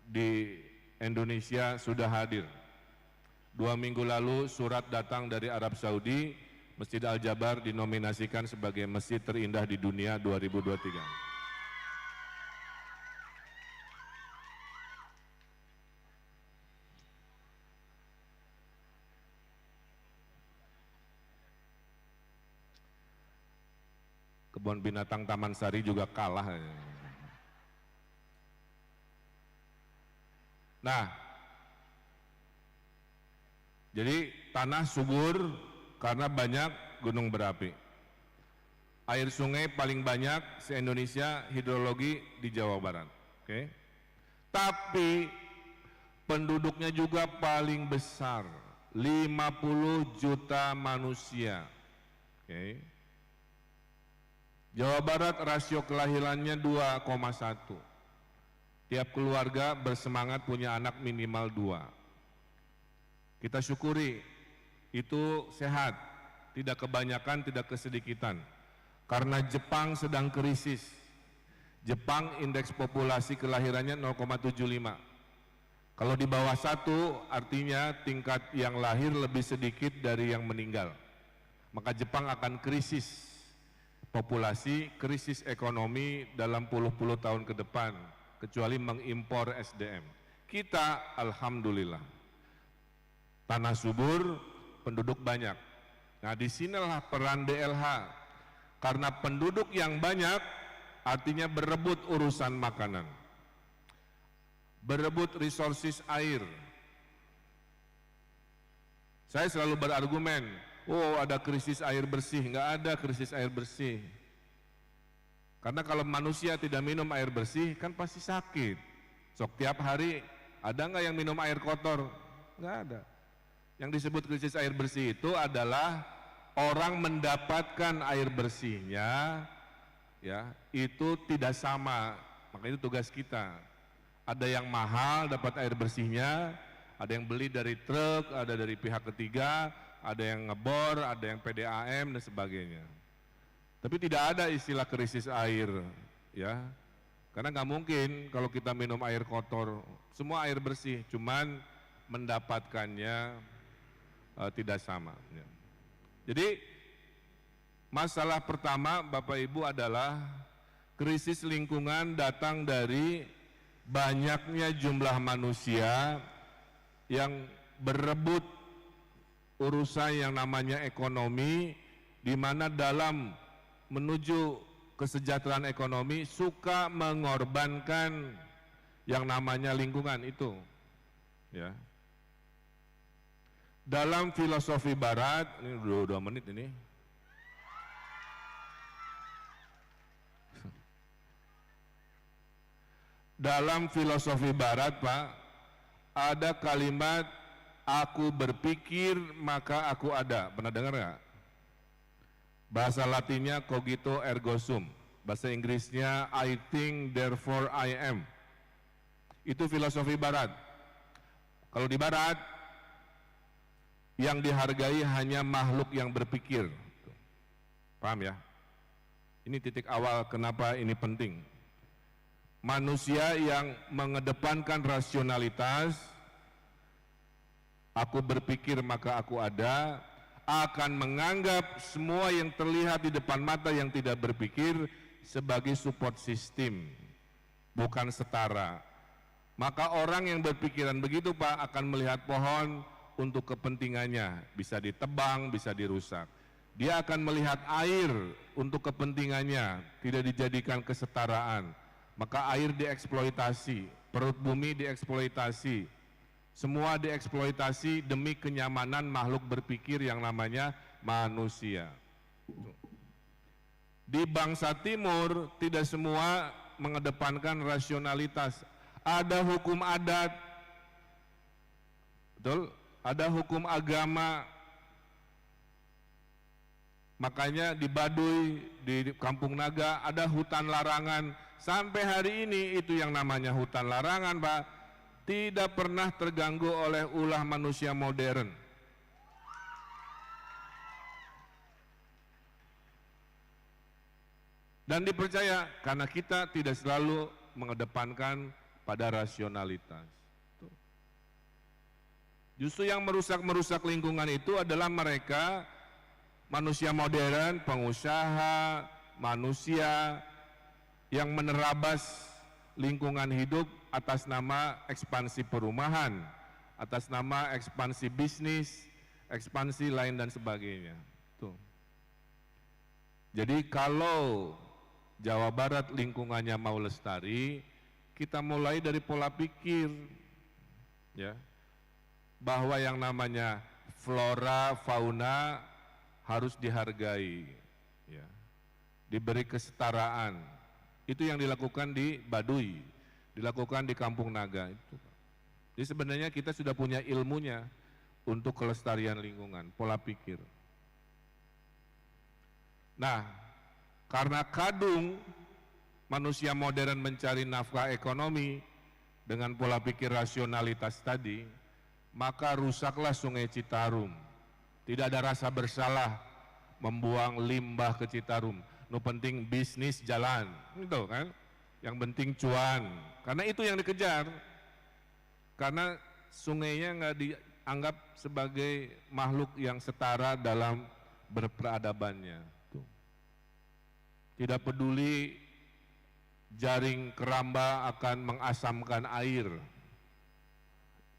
di Indonesia sudah hadir. 2 minggu lalu surat datang dari Arab Saudi, Masjid Al-Jabar dinominasikan sebagai masjid terindah di dunia 2023. Kebun binatang Taman Sari juga kalah. Nah, jadi tanah subur karena banyak gunung berapi. Air sungai paling banyak se-Indonesia hidrologi di Jawa Barat. Oke. Tapi penduduknya juga paling besar, 50 juta manusia. Oke. Jawa Barat rasio kelahirannya 2,1. Tiap keluarga bersemangat punya anak minimal 2. Kita syukuri itu sehat, tidak kebanyakan, tidak kesedikitan. Karena Jepang sedang krisis. Jepang indeks populasi kelahirannya 0,75. Kalau di bawah 1 artinya tingkat yang lahir lebih sedikit dari yang meninggal. Maka Jepang akan krisis populasi, krisis ekonomi dalam puluh-puluh tahun ke depan, kecuali mengimpor SDM. Kita alhamdulillah, tanah subur, penduduk banyak. Nah disinilah peran DLH, karena penduduk yang banyak artinya berebut urusan makanan, berebut resources air. Saya selalu berargumen, oh ada krisis air bersih. Nggak ada krisis air bersih. Karena kalau manusia tidak minum air bersih kan pasti sakit. Sok tiap hari ada nggak yang minum air kotor? Nggak ada. Yang disebut krisis air bersih itu adalah orang mendapatkan air bersihnya, ya itu tidak sama. Maka itu tugas kita. Ada yang mahal dapat air bersihnya, ada yang beli dari truk, ada dari pihak ketiga, ada yang ngebor, ada yang PDAM dan sebagainya. Tapi tidak ada istilah krisis air, ya. Karena nggak mungkin kalau kita minum air kotor, semua air bersih, cuman mendapatkannya tidak sama. Ya. Jadi masalah pertama Bapak Ibu adalah krisis lingkungan datang dari banyaknya jumlah manusia yang berebut urusan yang namanya ekonomi, di mana dalam menuju kesejahteraan ekonomi suka mengorbankan yang namanya lingkungan itu. Ya. Dalam filosofi Barat, ini udah 2 menit ini. Dalam filosofi Barat, Pak, ada kalimat aku berpikir maka aku ada. Pernah dengar nggak? Bahasa Latinnya cogito ergo sum. Bahasa Inggrisnya I think therefore I am. Itu filosofi Barat. Kalau di Barat, yang dihargai hanya makhluk yang berpikir. Paham ya? Ini titik awal kenapa ini penting. Manusia yang mengedepankan rasionalitas, aku berpikir maka aku ada, akan menganggap semua yang terlihat di depan mata yang tidak berpikir sebagai support system, bukan setara. Maka orang yang berpikiran begitu Pak akan melihat pohon untuk kepentingannya, bisa ditebang, bisa dirusak. Dia akan melihat air untuk kepentingannya, tidak dijadikan kesetaraan. Maka air dieksploitasi, perut bumi dieksploitasi, semua dieksploitasi demi kenyamanan makhluk berpikir yang namanya manusia. Di bangsa timur tidak semua mengedepankan rasionalitas. Ada hukum adat, betul? Ada hukum agama. Makanya di Baduy, di Kampung Naga ada hutan larangan. Sampai hari ini itu yang namanya hutan larangan, Pak, tidak pernah terganggu oleh ulah manusia modern. Dan dipercaya karena kita tidak selalu mengedepankan pada rasionalitas. Justru yang merusak lingkungan itu adalah mereka, manusia modern, pengusaha, manusia yang menerabas lingkungan hidup atas nama ekspansi perumahan, atas nama ekspansi bisnis, ekspansi lain dan sebagainya. Tuh. Jadi kalau Jawa Barat lingkungannya mau lestari, kita mulai dari pola pikir, ya, bahwa yang namanya flora, fauna harus dihargai, ya, diberi kesetaraan. Itu yang dilakukan di Baduy, dilakukan di Kampung Naga. Jadi sebenarnya kita sudah punya ilmunya untuk kelestarian lingkungan, pola pikir. Nah, karena kadung manusia modern mencari nafkah ekonomi dengan pola pikir rasionalitas tadi, maka rusaklah Sungai Citarum. Tidak ada rasa bersalah membuang limbah ke Citarum. Nu penting bisnis jalan, itu kan. Yang penting cuan, karena itu yang dikejar. Karena sungainya nggak dianggap sebagai makhluk yang setara dalam berperadabannya. Tuh. Tidak peduli jaring keramba akan mengasamkan air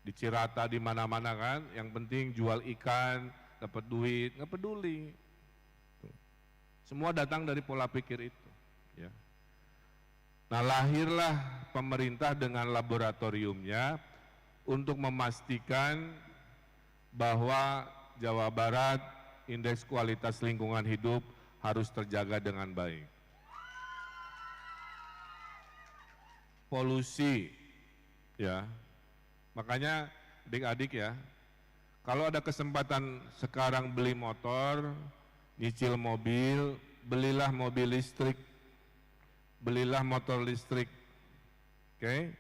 di Cirata di mana-mana kan, yang penting jual ikan dapat duit, nggak peduli. Tuh. Semua datang dari pola pikir itu. Ya. Nah, lahirlah pemerintah dengan laboratoriumnya untuk memastikan bahwa Jawa Barat indeks kualitas lingkungan hidup harus terjaga dengan baik. Polusi, ya, makanya adik-adik ya, kalau ada kesempatan sekarang beli motor, nyicil mobil, belilah mobil listrik, belilah motor listrik, oke?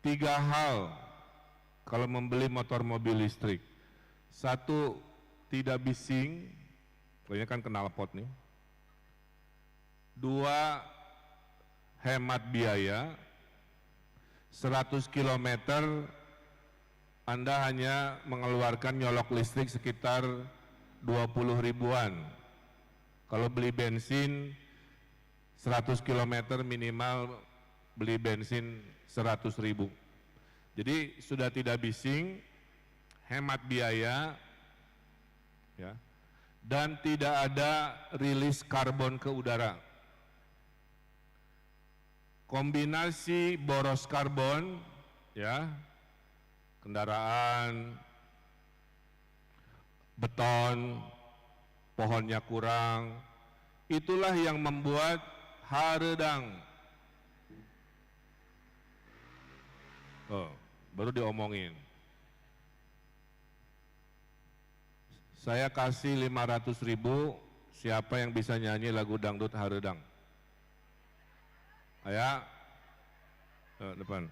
3 hal kalau membeli motor mobil listrik. 1, tidak bising, ini kan knalpot nih. 2, hemat biaya. 100 km Anda hanya mengeluarkan nyolok listrik sekitar 20 ribuan. Kalau beli bensin 100 km minimal beli bensin 100 ribu. Jadi sudah tidak bising, hemat biaya, ya, dan tidak ada rilis karbon ke udara. Kombinasi boros karbon, ya, kendaraan, beton, pohonnya kurang, itulah yang membuat haredang. Oh, baru diomongin. Saya kasih 500 ribu, siapa yang bisa nyanyi lagu dangdut haredang? Ayah, depan,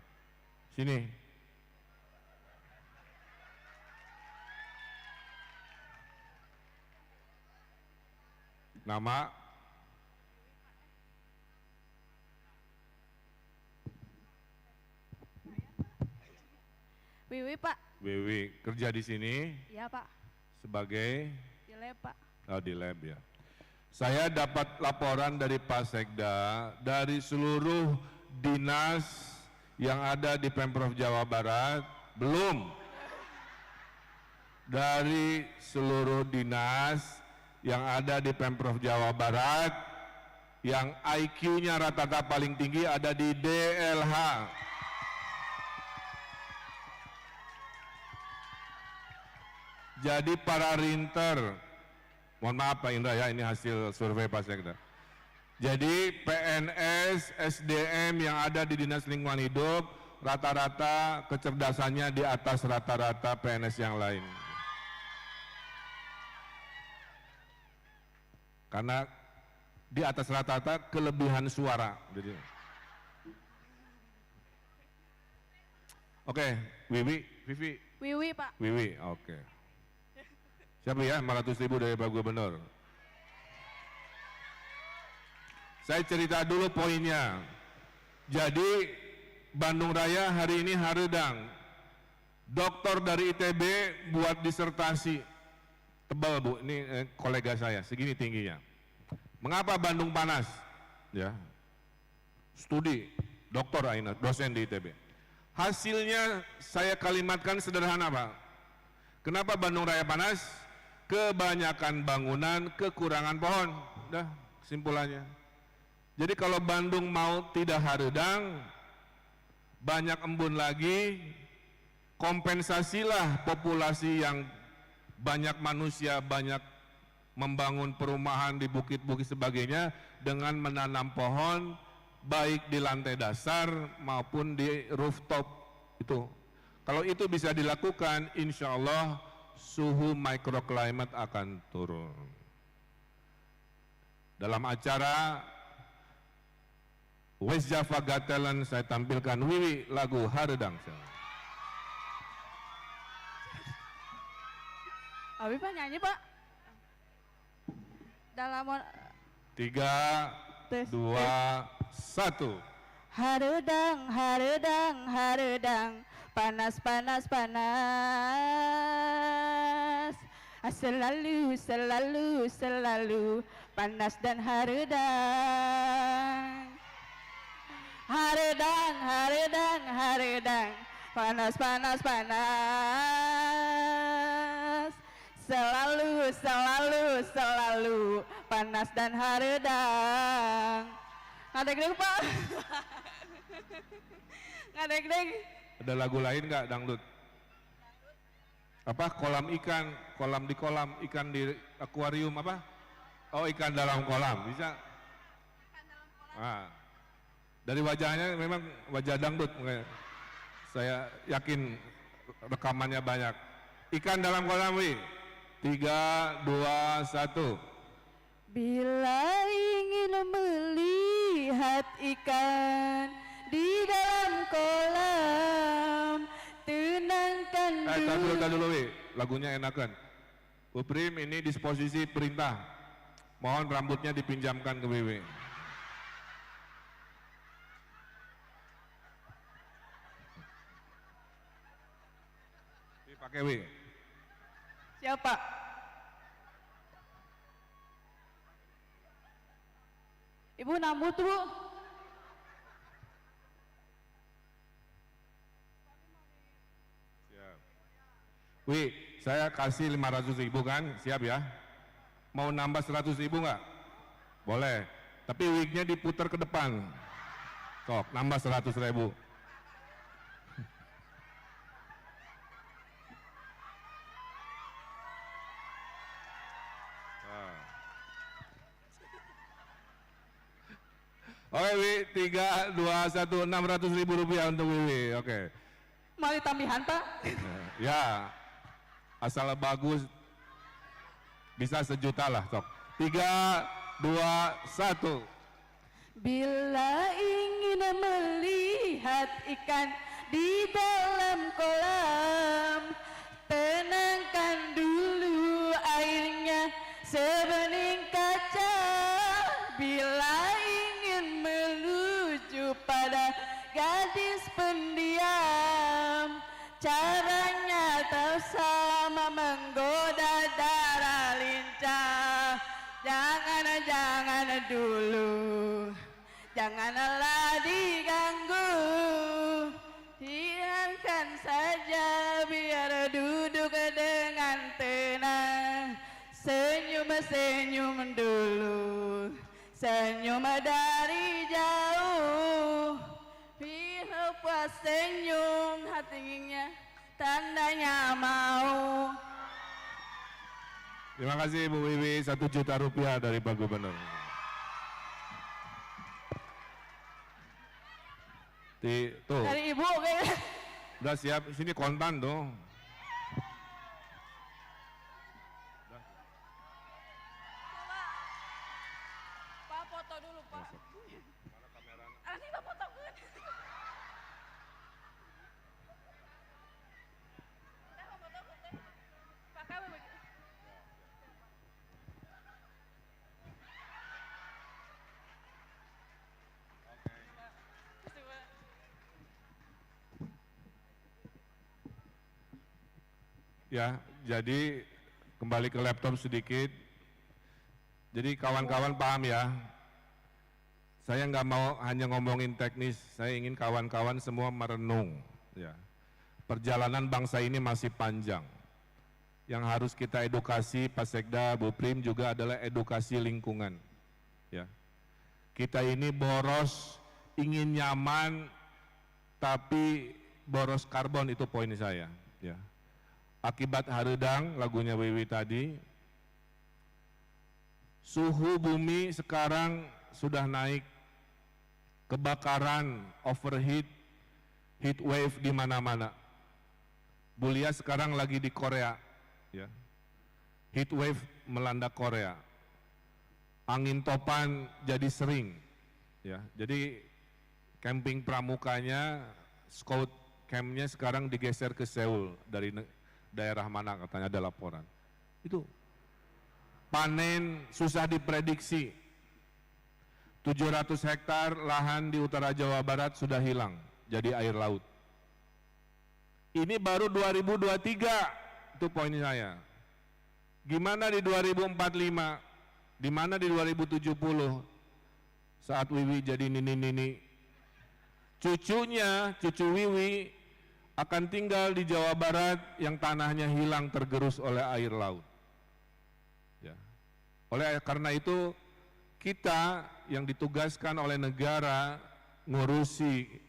sini. Nama? Wiwi, Pak. Wiwi, kerja di sini? Iya, Pak. Sebagai? Di lab, Pak. Oh, di lab ya. Saya dapat laporan dari Pak Sekda, dari seluruh dinas yang ada di Pemprov Jawa Barat, belum. Dari seluruh dinas yang ada di Pemprov Jawa Barat, yang IQ-nya rata-rata paling tinggi ada di DLH. Jadi para rinter, mohon maaf Pak Indra ya, ini hasil survei Pak Sekda. Jadi PNS, SDM yang ada di Dinas Lingkungan Hidup, rata-rata kecerdasannya di atas rata-rata PNS yang lain. Karena di atas rata-rata kelebihan suara. Jadi. Oke, Wiwi, Vivi. Wiwi, Pak. Wiwi, oke. Siapa ya, 500 ribu dari Pak Gubernur. Saya cerita dulu poinnya. Jadi Bandung Raya hari ini haredang. Dokter dari ITB buat disertasi. Tebal Bu, ini kolega saya, segini tingginya. Mengapa Bandung panas? Ya, studi, dokter Aina, dosen di ITB. Hasilnya saya kalimatkan sederhana Pak. Kenapa Bandung Raya panas? Kebanyakan bangunan, kekurangan pohon. Udah, kesimpulannya. Jadi kalau Bandung mau tidak haredang, banyak embun lagi, kompensasilah populasi yang banyak manusia, banyak membangun perumahan di bukit-bukit sebagainya dengan menanam pohon, baik di lantai dasar maupun di rooftop itu. Kalau itu bisa dilakukan, insya Allah suhu microclimate akan turun. Dalam acara West Java Got Talent saya tampilkan Wiwi lagu Haredang. Abi Pak nyanyi, Pak. Dalam 3, tes. 2, 1. Haredang, haredang, haredang, panas, panas, panas. Selalu, selalu, selalu panas dan haredang. Haredang, haredang, haredang, panas, panas, panas. Selalu, selalu, selalu panas dan haredang. Ngadeg-deg Pak. Ngadeg-deg. Ada lagu lain nggak dangdut? Apa? Kolam ikan, kolam di kolam, ikan di akuarium apa? Oh, ikan dalam kolam, bisa? Ah, dari wajahnya memang wajah dangdut, saya yakin rekamannya banyak. Ikan dalam kolam, Wi. 3, 2, 1. Bila ingin melihat ikan di dalam kolam, tenangkan dulu. Tar dulu, Wi. Lagunya enakan. Bu Prim, ini disposisi perintah. Mohon rambutnya dipinjamkan ke Wiwi. Dipakai, Wi. Siapa? Ibu nambut, Bu. Siap. Wi, saya kasih 500.000 kan, siap ya? Mau nambah 100.000 nggak? Boleh, tapi wignya diputar ke depan. Sok, nambah 100.000. Oke, Wi, 3, 2, 1, 600.000 rupiah untuk Wiwi, oke. Mau ditambihan, Pak? Ya, asal bagus, bisa 1 juta lah, sok. 3, 2, 1. Bila ingin melihat ikan di dalam kolam, tenangkan dulu airnya sebening kaca. Bila ingin menuju pada gadis pendiam, caranya tak sama menggoda darah lincah. Jangan dulu, janganlah diganggu, biarkan saja biar duduk dengan tenang. Senyum dulu, senyum dari jauh. Bila puas senyum hatinya tandanya mau. Terima kasih Bu Wiwi, 1 juta rupiah dari Pak Gubernur. Tuh. Dari Ibu kayaknya. Udah siap, sini kontan dong. Pak foto dulu, Pak. Ini Pak foto kan. Pak kamu begitu. Ya, jadi kembali ke laptop sedikit. Jadi kawan-kawan paham ya, saya nggak mau hanya ngomongin teknis, saya ingin kawan-kawan semua merenung. Ya. Perjalanan bangsa ini masih panjang. Yang harus kita edukasi, Pak Sekda, Bu Prim juga adalah edukasi lingkungan. Ya. Kita ini boros, ingin nyaman, tapi boros karbon, itu poin saya. Ya. Akibat haredang, lagunya Wiwi tadi, suhu bumi sekarang sudah naik, kebakaran, overheat, heat wave di mana-mana. Bulia sekarang lagi di Korea, ya. Heat wave melanda Korea. Angin topan jadi sering, ya. Jadi camping pramukanya, scout campnya sekarang digeser ke Seoul dari daerah mana katanya ada laporan. Itu panen susah diprediksi. 700 hektar lahan di utara Jawa Barat sudah hilang jadi air laut. Ini baru 2023, itu poin saya. Gimana di 2045? Di mana di 2070 saat Wiwi jadi nini-nini? Cucunya, cucu Wiwi akan tinggal di Jawa Barat yang tanahnya hilang tergerus oleh air laut. Ya. Karena itu kita yang ditugaskan oleh negara ngurusi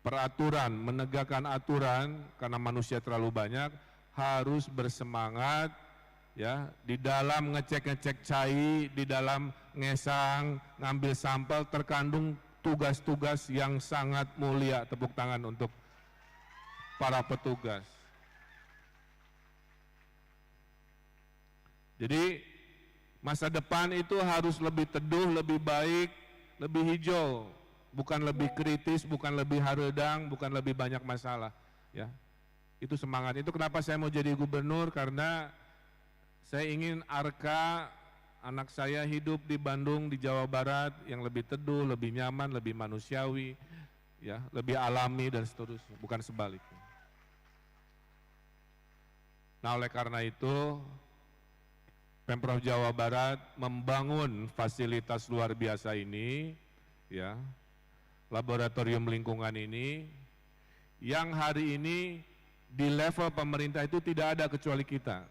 peraturan, menegakkan aturan karena manusia terlalu banyak, harus bersemangat ya di dalam ngecek-ngecek cai, di dalam ngesang, ngambil sampel, terkandung tugas-tugas yang sangat mulia. Tepuk tangan untuk para petugas. Jadi masa depan itu harus lebih teduh, lebih baik, lebih hijau, bukan lebih kritis, bukan lebih haredang, bukan lebih banyak masalah. Ya, itu semangat. Itu kenapa saya mau jadi gubernur, karena saya ingin Arka, anak saya hidup di Bandung, di Jawa Barat yang lebih teduh, lebih nyaman, lebih manusiawi, ya, lebih alami dan seterusnya, bukan sebaliknya. Nah, oleh karena itu Pemprov Jawa Barat membangun fasilitas luar biasa ini, ya, laboratorium lingkungan ini, yang hari ini di level pemerintah itu tidak ada kecuali kita.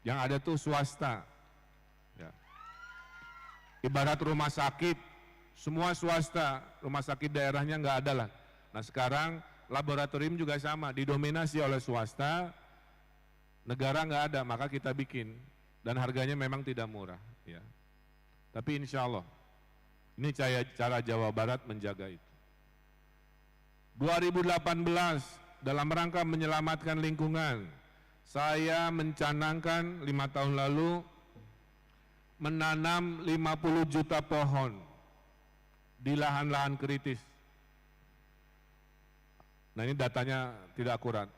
Yang ada tuh swasta. Ya. Ibarat rumah sakit, semua swasta, rumah sakit daerahnya nggak ada lah. Nah sekarang laboratorium juga sama, didominasi oleh swasta, negara nggak ada, maka kita bikin. Dan harganya memang tidak murah. Ya. Tapi insya Allah, ini cara Jawa Barat menjaga itu. 2018, dalam rangka menyelamatkan lingkungan, saya mencanangkan 5 tahun lalu menanam 50 juta pohon di lahan-lahan kritis. Nah ini datanya tidak akurat.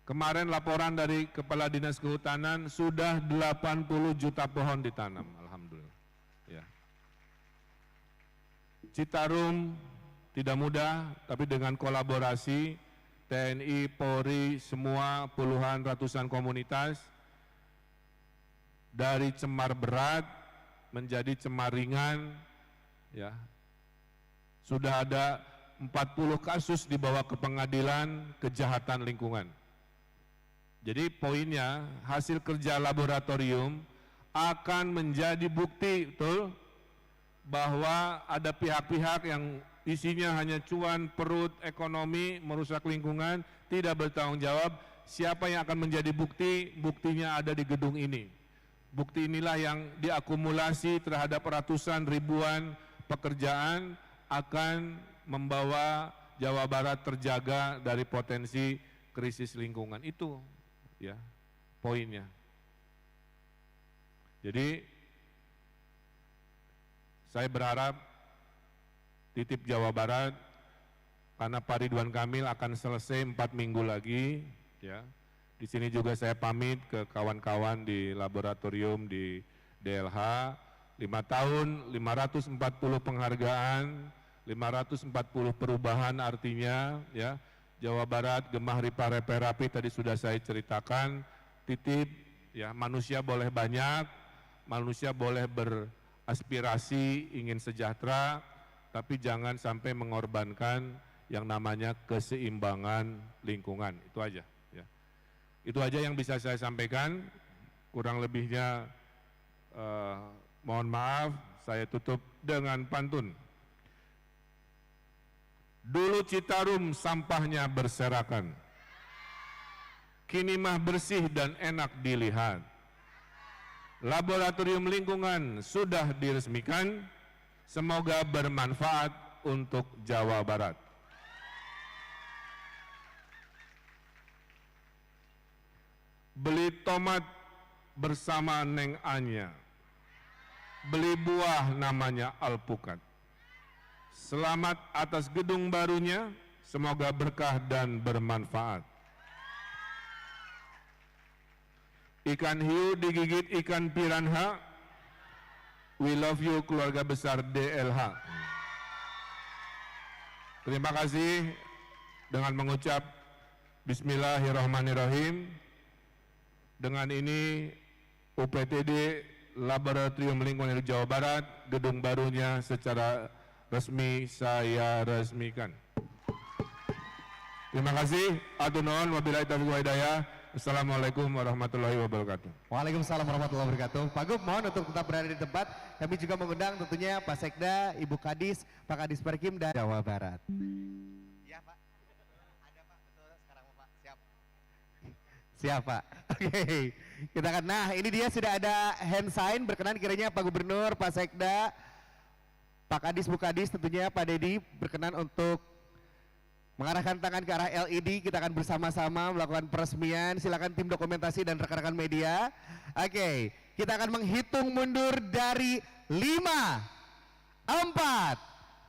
Kemarin laporan dari Kepala Dinas Kehutanan sudah 80 juta pohon ditanam, alhamdulillah. Ya. Citarum tidak mudah, tapi dengan kolaborasi TNI, Polri, semua puluhan ratusan komunitas, dari cemar berat menjadi cemar ringan, ya. Sudah ada 40 kasus dibawa ke pengadilan kejahatan lingkungan. Jadi poinnya, hasil kerja laboratorium akan menjadi bukti, betul, bahwa ada pihak-pihak yang isinya hanya cuan, perut, ekonomi, merusak lingkungan, tidak bertanggung jawab. Siapa yang akan menjadi bukti? Buktinya ada di gedung ini. Bukti inilah yang diakumulasi terhadap ratusan ribuan pekerjaan akan membawa Jawa Barat terjaga dari potensi krisis lingkungan. Itu ya poinnya. Jadi saya berharap titip Jawa Barat, karena Pak Ridwan Kamil akan selesai 4 minggu lagi, ya. Di sini juga saya pamit ke kawan-kawan di laboratorium di DLH, 5 tahun, 540 penghargaan, 540 perubahan artinya, ya. Jawa Barat, Gemah Ripa Rapi tadi sudah saya ceritakan, titip, ya, manusia boleh banyak, manusia boleh beraspirasi, ingin sejahtera, tapi jangan sampai mengorbankan yang namanya keseimbangan lingkungan. Itu aja. Ya. Itu aja yang bisa saya sampaikan. Kurang lebihnya mohon maaf. Saya tutup dengan pantun. Dulu Citarum sampahnya berserakan, kini mah bersih dan enak dilihat. Laboratorium lingkungan sudah diresmikan. Semoga bermanfaat untuk Jawa Barat. Beli tomat bersama Neng Anya, beli buah namanya alpukat. Selamat atas gedung barunya, semoga berkah dan bermanfaat. Ikan hiu digigit ikan piranha, We love you keluarga besar DLH. Terima kasih dengan mengucap Bismillahirrahmanirrahim. Dengan ini UPTD Laboratorium Lingkungan Hidup Jawa Barat, gedung barunya secara resmi saya resmikan. Terima kasih. Atur nuhun, wabillahi taufiq wal hidayah. Assalamualaikum warahmatullahi wabarakatuh. Waalaikumsalam warahmatullahi wabarakatuh. Pak Gub, mohon untuk tetap berada di tempat. Kami juga mengundang tentunya Pak Sekda, Ibu Kadis, Pak Kadis Perkim dan Jawa Barat. Ya Pak, ada Pak, betul sekarang Pak, siap. Siap Pak, oke. Kita akan, nah ini dia sudah ada hand sign, berkenan kiranya Pak Gubernur, Pak Sekda, Pak Kadis, Bu Kadis tentunya Pak Dedi berkenan untuk mengarahkan tangan ke arah LED. Kita akan bersama-sama melakukan peresmian. Silakan tim dokumentasi dan rekan-rekan media. Oke, kita akan menghitung mundur dari 5, 4,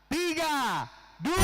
3, 2, 1.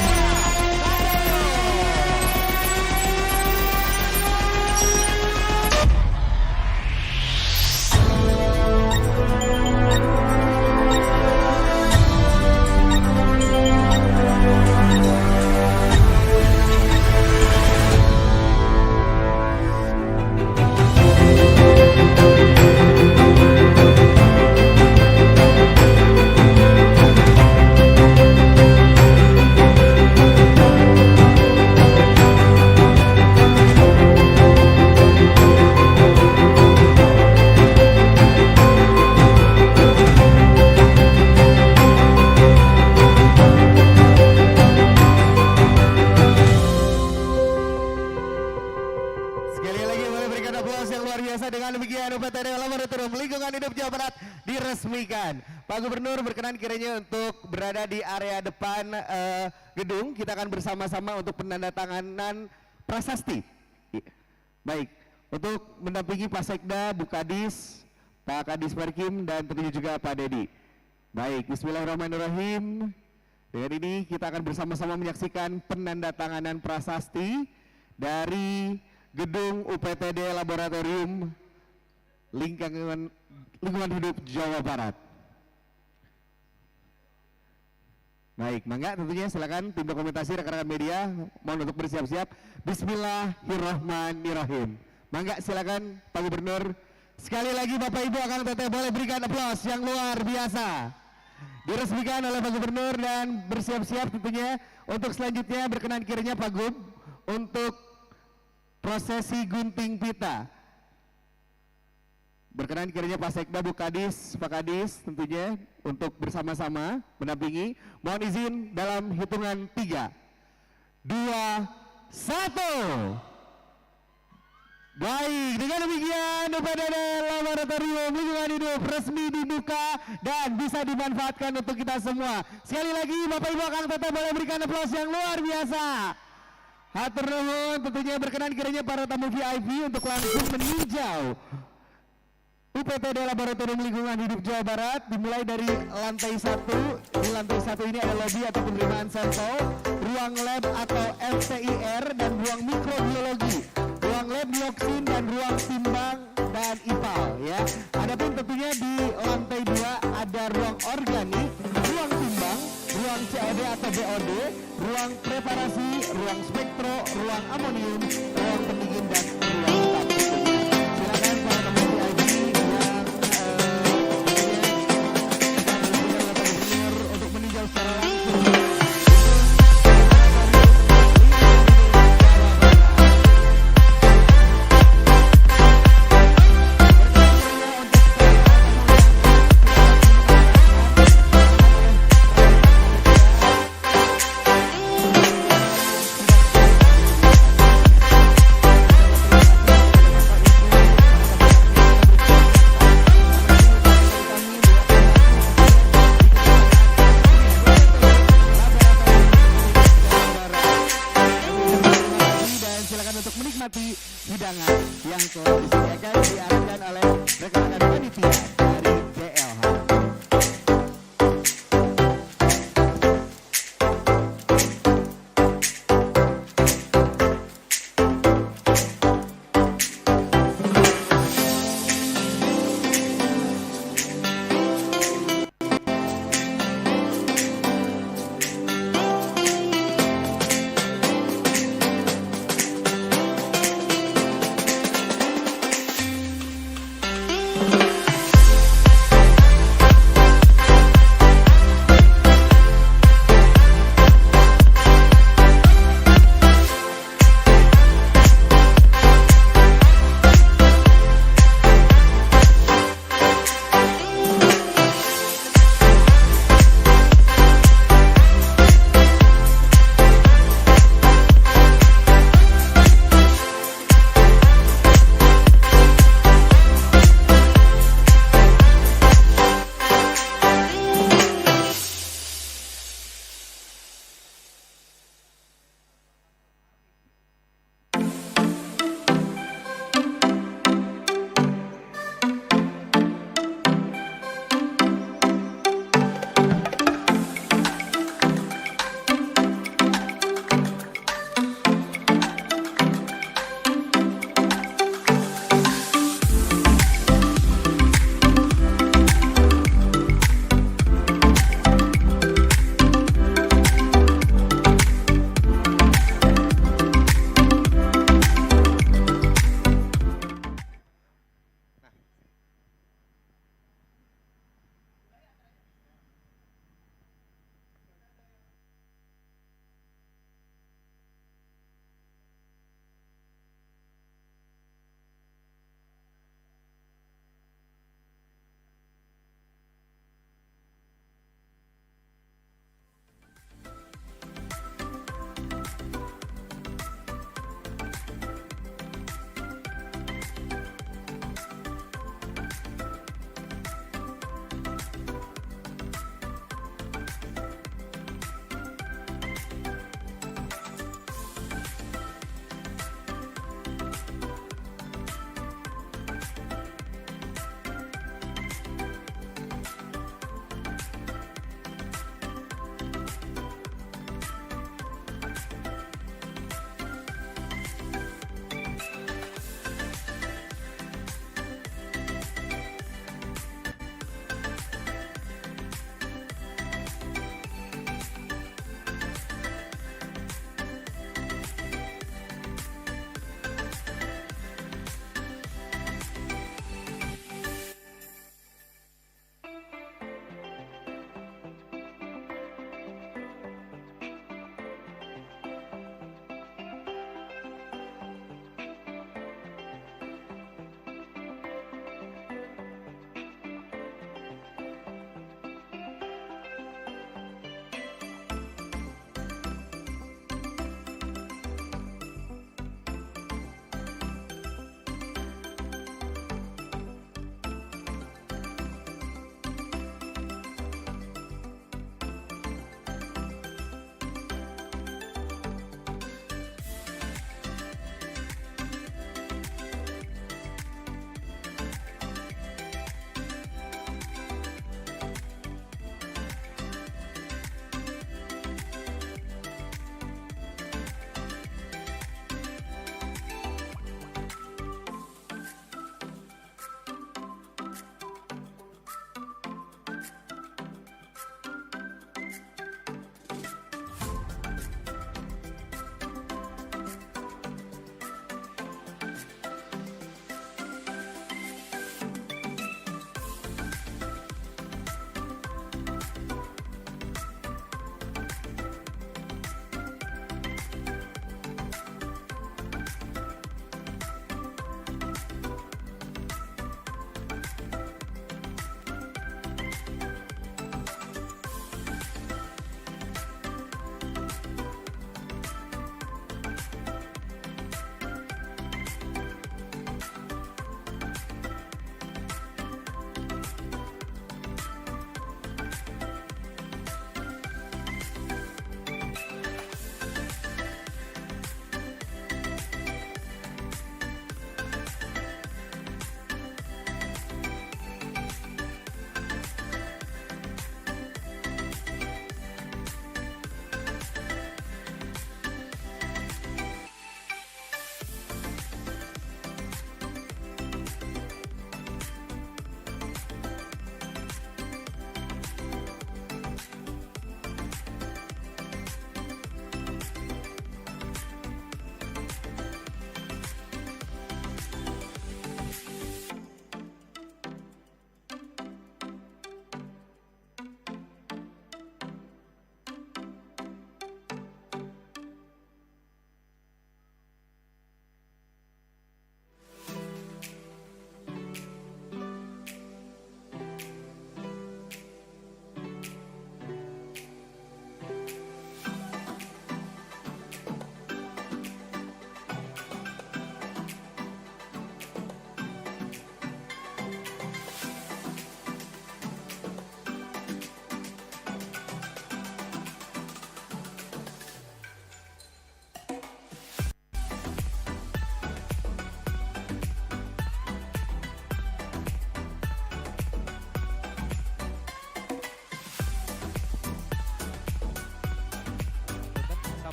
Diresmikan. Pak Gubernur berkenan kiranya untuk berada di area depan gedung. Kita akan bersama-sama untuk penandatanganan prasasti. Baik, untuk mendampingi Pak Sekda, Bu Kadis, Pak Kadis Perkim dan tentunya juga Pak Dedi. Baik, Bismillahirrahmanirrahim. Dengan ini kita akan bersama-sama menyaksikan penandatanganan prasasti dari gedung UPTD Laboratorium Lingkungan Hidup Jawa Barat. Baik, mangga tentunya silakan tim dokumentasi, rekan-rekan media mohon untuk bersiap-siap. Bismillahirrahmanirrahim. Mangga silakan Pak Gubernur. Sekali lagi Bapak Ibu Akang Teteh boleh berikan aplaus yang luar biasa. Diresmikan oleh Pak Gubernur dan bersiap-siap tentunya untuk selanjutnya berkenan kiranya Pak Gub untuk prosesi gunting pita. Berkenan kiranya Pak Sekda, Bu Kadis, Pak Kadis tentunya untuk bersama-sama mendampingi. Mohon izin dalam hitungan 3, 2, 1. Baik, dengan demikian UPTD Laboratorium Lingkungan Hidup resmi dibuka dan bisa dimanfaatkan untuk kita semua. Sekali lagi Bapak Ibu Akang Teteh boleh berikan aplaus yang luar biasa. Hatur nuhun, tentunya berkenan kiranya para tamu VIP untuk langsung meninjau UPTD Laboratorium Lingkungan Hidup Jawa Barat. Dimulai dari lantai 1. Di lantai 1 ini ada lobby atau penerimaan sampel, ruang lab atau FTIR dan ruang mikrobiologi, ruang lab dioksin dan ruang timbang dan IPAL ya. Adapun tentunya di lantai 2 ada ruang organik, ruang timbang, ruang COD atau BOD, ruang preparasi, ruang spektro, ruang amonium, ruang pendingin dan ruang tab. Silakan para tamu VIP yang untuk meninjau secara langsung.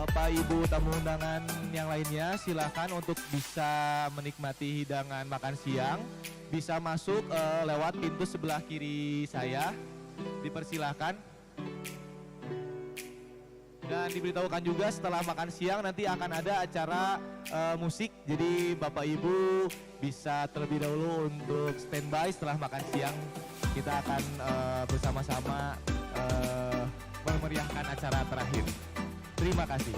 Bapak Ibu tamu undangan yang lainnya silakan untuk bisa menikmati hidangan makan siang. Bisa masuk lewat pintu sebelah kiri saya. Dipersilahkan. Dan diberitahukan juga setelah makan siang nanti akan ada acara musik. Jadi Bapak Ibu bisa terlebih dahulu untuk standby setelah makan siang. Kita akan bersama-sama memeriahkan acara terakhir. Terima kasih.